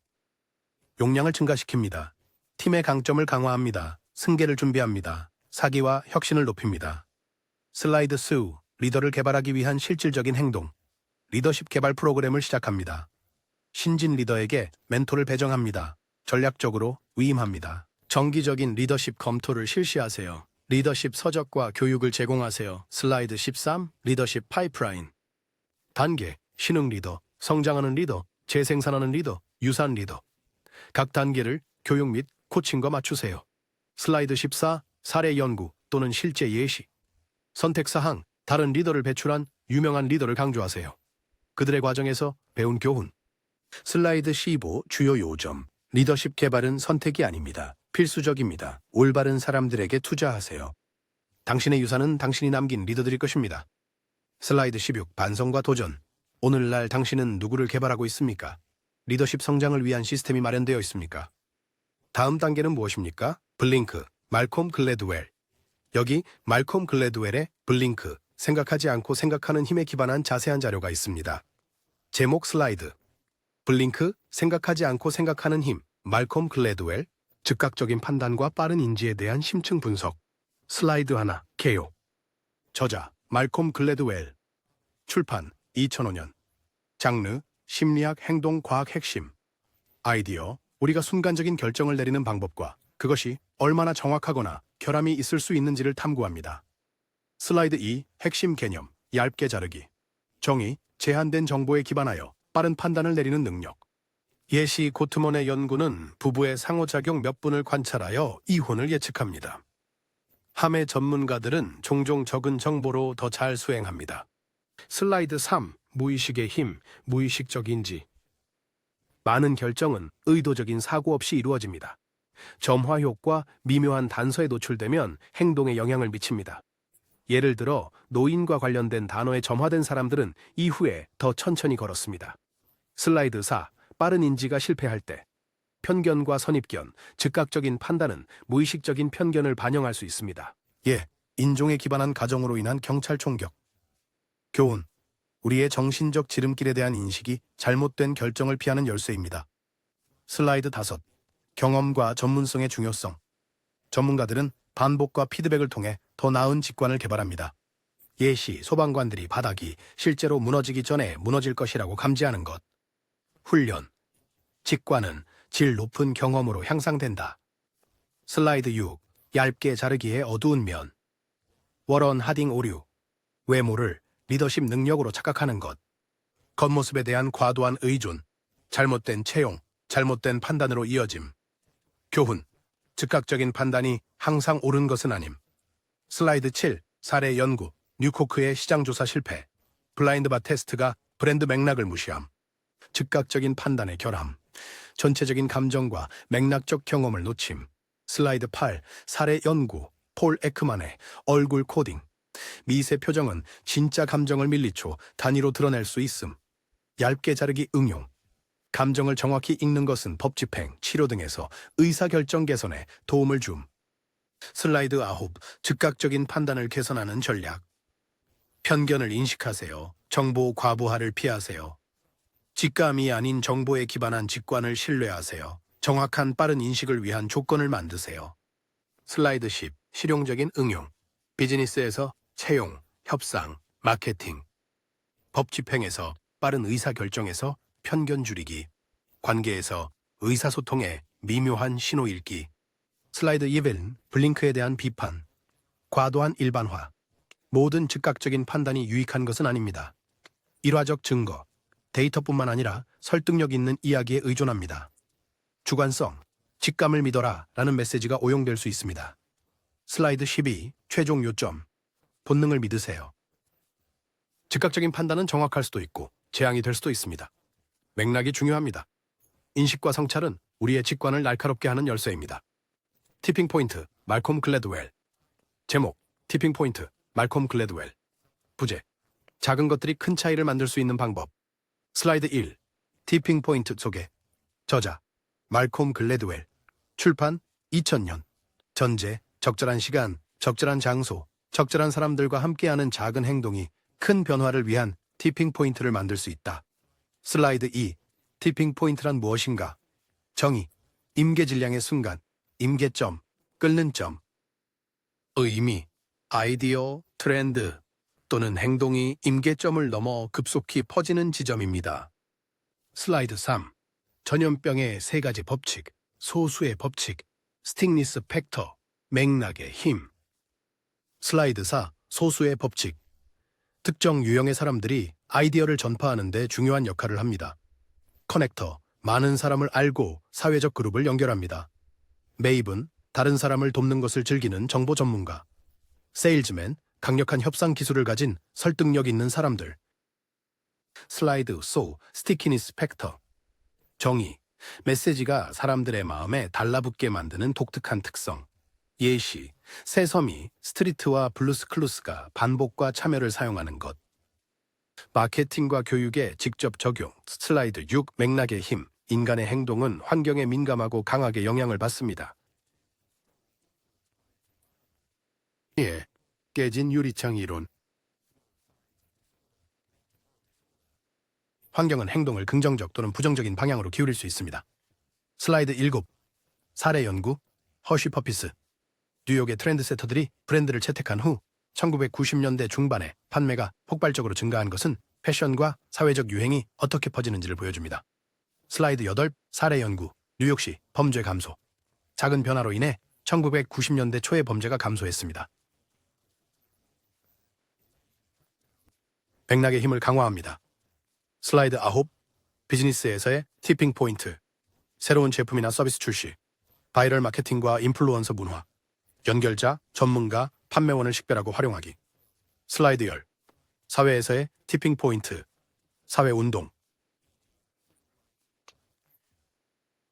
용량을 증가시킵니다. 팀의 강점을 강화합니다. 승계를 준비합니다. 사기와 혁신을 높입니다. 슬라이드 2. 리더를 개발하기 위한 실질적인 행동, 리더십 개발 프로그램을 시작합니다. 신진 리더에게 멘토를 배정합니다. 전략적으로 위임합니다. 정기적인 리더십 검토를 실시하세요. 리더십 서적과 교육을 제공하세요. 슬라이드 13, 리더십 파이프라인. 단계, 신흥 리더, 성장하는 리더, 재생산하는 리더, 유산 리더. 각 단계를 교육 및 코칭과 맞추세요. 슬라이드 14, 사례 연구 또는 실제 예시. 선택사항, 다른 리더를 배출한 유명한 리더를 강조하세요. 그들의 과정에서 배운 교훈. 슬라이드 15, 주요 요점. 리더십 개발은 선택이 아닙니다. 필수적입니다. 올바른 사람들에게 투자하세요. 당신의 유산은 당신이 남긴 리더들일 것입니다. 슬라이드 16, 반성과 도전. 오늘날 당신은 누구를 개발하고 있습니까? 리더십 성장을 위한 시스템이 마련되어 있습니까? 다음 단계는 무엇입니까? 블링크, 말콤 글래드웰. 여기 말콤 글래드웰의 블링크, 생각하지 않고 생각하는 힘에 기반한 자세한 자료가 있습니다. 제목 슬라이드. 블링크, 생각하지 않고 생각하는 힘, 말콤 글래드웰, 즉각적인 판단과 빠른 인지에 대한 심층 분석. 슬라이드 하나, 개요. 저자, 말콤 글래드웰. 출판, 2005년. 장르, 심리학 행동 과학 핵심. 아이디어, 우리가 순간적인 결정을 내리는 방법과 그것이 얼마나 정확하거나 결함이 있을 수 있는지를 탐구합니다. 슬라이드 2, 핵심 개념, 얇게 자르기. 정의, 제한된 정보에 기반하여 빠른 판단을 내리는 능력. 예시 고트먼의 연구는 부부의 상호작용 몇 분을 관찰하여 이혼을 예측합니다. 함의 전문가들은 종종 적은 정보로 더 잘 수행합니다. 슬라이드 3, 무의식의 힘, 무의식적 인지. 많은 결정은 의도적인 사고 없이 이루어집니다. 점화 효과, 미묘한 단서에 노출되면 행동에 영향을 미칩니다. 예를 들어 노인과 관련된 단어에 점화된 사람들은 이후에 더 천천히 걸었습니다. 슬라이드 4, 빠른 인지가 실패할 때. 편견과 선입견, 즉각적인 판단은 무의식적인 편견을 반영할 수 있습니다. 예, 인종에 기반한 가정으로 인한 경찰 총격. 교훈, 우리의 정신적 지름길에 대한 인식이 잘못된 결정을 피하는 열쇠입니다. 슬라이드 5, 경험과 전문성의 중요성. 전문가들은 반복과 피드백을 통해 더 나은 직관을 개발합니다. 예시, 소방관들이 바닥이 실제로 무너지기 전에 무너질 것이라고 감지하는 것. 훈련, 직관은 질 높은 경험으로 향상된다. 슬라이드 6, 얇게 자르기의 어두운 면. 워런 하딩 오류, 외모를 리더십 능력으로 착각하는 것. 겉모습에 대한 과도한 의존, 잘못된 채용, 잘못된 판단으로 이어짐. 교훈, 즉각적인 판단이 항상 옳은 것은 아님. 슬라이드 7, 사례 연구, 뉴코크의 시장조사 실패. 블라인드바 테스트가 브랜드 맥락을 무시함. 즉각적인 판단의 결함. 전체적인 감정과 맥락적 경험을 놓침. 슬라이드 8, 사례 연구, 폴 에크만의 얼굴 코딩. 미세 표정은 진짜 감정을 밀리초 단위로 드러낼 수 있음. 얇게 자르기 응용. 감정을 정확히 읽는 것은 법 집행, 치료 등에서 의사결정 개선에 도움을 줌. 슬라이드 9, 즉각적인 판단을 개선하는 전략. 편견을 인식하세요. 정보 과부하를 피하세요. 직감이 아닌 정보에 기반한 직관을 신뢰하세요. 정확한 빠른 인식을 위한 조건을 만드세요. 슬라이드 10, 실용적인 응용. 비즈니스에서 채용, 협상, 마케팅. 법 집행에서 빠른 의사결정에서 편견 줄이기. 관계에서 의사소통에 미묘한 신호 읽기. 슬라이드 11, 블링크에 대한 비판. 과도한 일반화. 모든 즉각적인 판단이 유익한 것은 아닙니다. 일화적 증거, 데이터뿐만 아니라 설득력 있는 이야기에 의존합니다. 주관성, 직감을 믿어라 라는 메시지가 오용될 수 있습니다. 슬라이드 12, 최종 요점. 본능을 믿으세요. 즉각적인 판단은 정확할 수도 있고 재앙이 될 수도 있습니다. 맥락이 중요합니다. 인식과 성찰은 우리의 직관을 날카롭게 하는 열쇠입니다. 티핑 포인트, 말콤 글래드웰. 제목, 티핑 포인트, 말콤 글래드웰. 부제, 작은 것들이 큰 차이를 만들 수 있는 방법. 슬라이드 1, 티핑 포인트 소개. 저자, 말콤 글래드웰. 출판, 2000년. 전제, 적절한 시간, 적절한 장소, 적절한 사람들과 함께하는 작은 행동이 큰 변화를 위한 티핑 포인트를 만들 수 있다. 슬라이드 2, 티핑 포인트란 무엇인가? 정의, 임계질량의 순간, 임계점, 끓는 점. 의미, 아이디어, 트렌드. 또는 행동이 임계점을 넘어 급속히 퍼지는 지점입니다. 슬라이드 3. 전염병의 세 가지 법칙, 소수의 법칙, 스틱니스 팩터, 맥락의 힘. 슬라이드 4. 소수의 법칙. 특정 유형의 사람들이 아이디어를 전파하는 데 중요한 역할을 합니다. 커넥터, 많은 사람을 알고 사회적 그룹을 연결합니다. 매입은 다른 사람을 돕는 것을 즐기는 정보 전문가. 세일즈맨, 강력한 협상 기술을 가진 설득력 있는 사람들. 슬라이드 4. 스티키니스 팩터. 정의, 메시지가 사람들의 마음에 달라붙게 만드는 독특한 특성. 예시, 새섬이 스트리트와 블루스클루스가 반복과 참여를 사용하는 것. 마케팅과 교육의 직접 적용. 슬라이드 6. 맥락의 힘. 인간의 행동은 환경에 민감하고 강하게 영향을 받습니다. 예, 깨진 유리창 이론. 환경은 행동을 긍정적 또는 부정적인 방향으로 기울일 수 있습니다. 슬라이드 7. 사례 연구. 허쉬퍼피스. 뉴욕의 트렌드세터들이 브랜드를 채택한 후 1990년대 중반에 판매가 폭발적으로 증가한 것은 패션과 사회적 유행이 어떻게 퍼지는지를 보여줍니다. 슬라이드 8. 사례 연구. 뉴욕시 범죄 감소. 작은 변화로 인해 1990년대 초의 범죄가 감소했습니다. 맥락의 힘을 강화합니다. 슬라이드 9. 비즈니스에서의 티핑 포인트. 새로운 제품이나 서비스 출시. 바이럴 마케팅과 인플루언서 문화. 연결자, 전문가, 판매원을 식별하고 활용하기. 슬라이드 10. 사회에서의 티핑 포인트. 사회운동.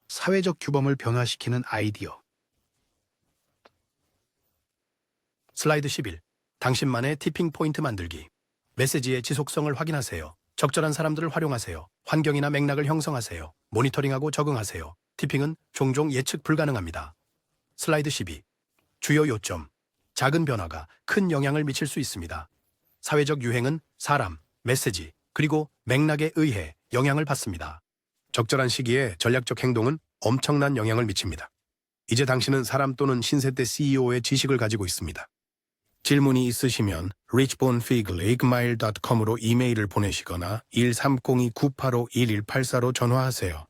사회적 규범을 변화시키는 아이디어. 슬라이드 11. 당신만의 티핑 포인트 만들기. 메시지의 지속성을 확인하세요. 적절한 사람들을 활용하세요. 환경이나 맥락을 형성하세요. 모니터링하고 적응하세요. 티핑은 종종 예측 불가능합니다. 슬라이드 12. 주요 요점. 작은 변화가 큰 영향을 미칠 수 있습니다. 사회적 유행은 사람, 메시지, 그리고 맥락에 의해 영향을 받습니다. 적절한 시기에 전략적 행동은 엄청난 영향을 미칩니다. 이제 당신은 사람 또는 신세대 CEO의 지식을 가지고 있습니다. 질문이 있으시면 richbonfig@igmail.com으로 이메일을 보내시거나 1302-985-1184로 전화하세요.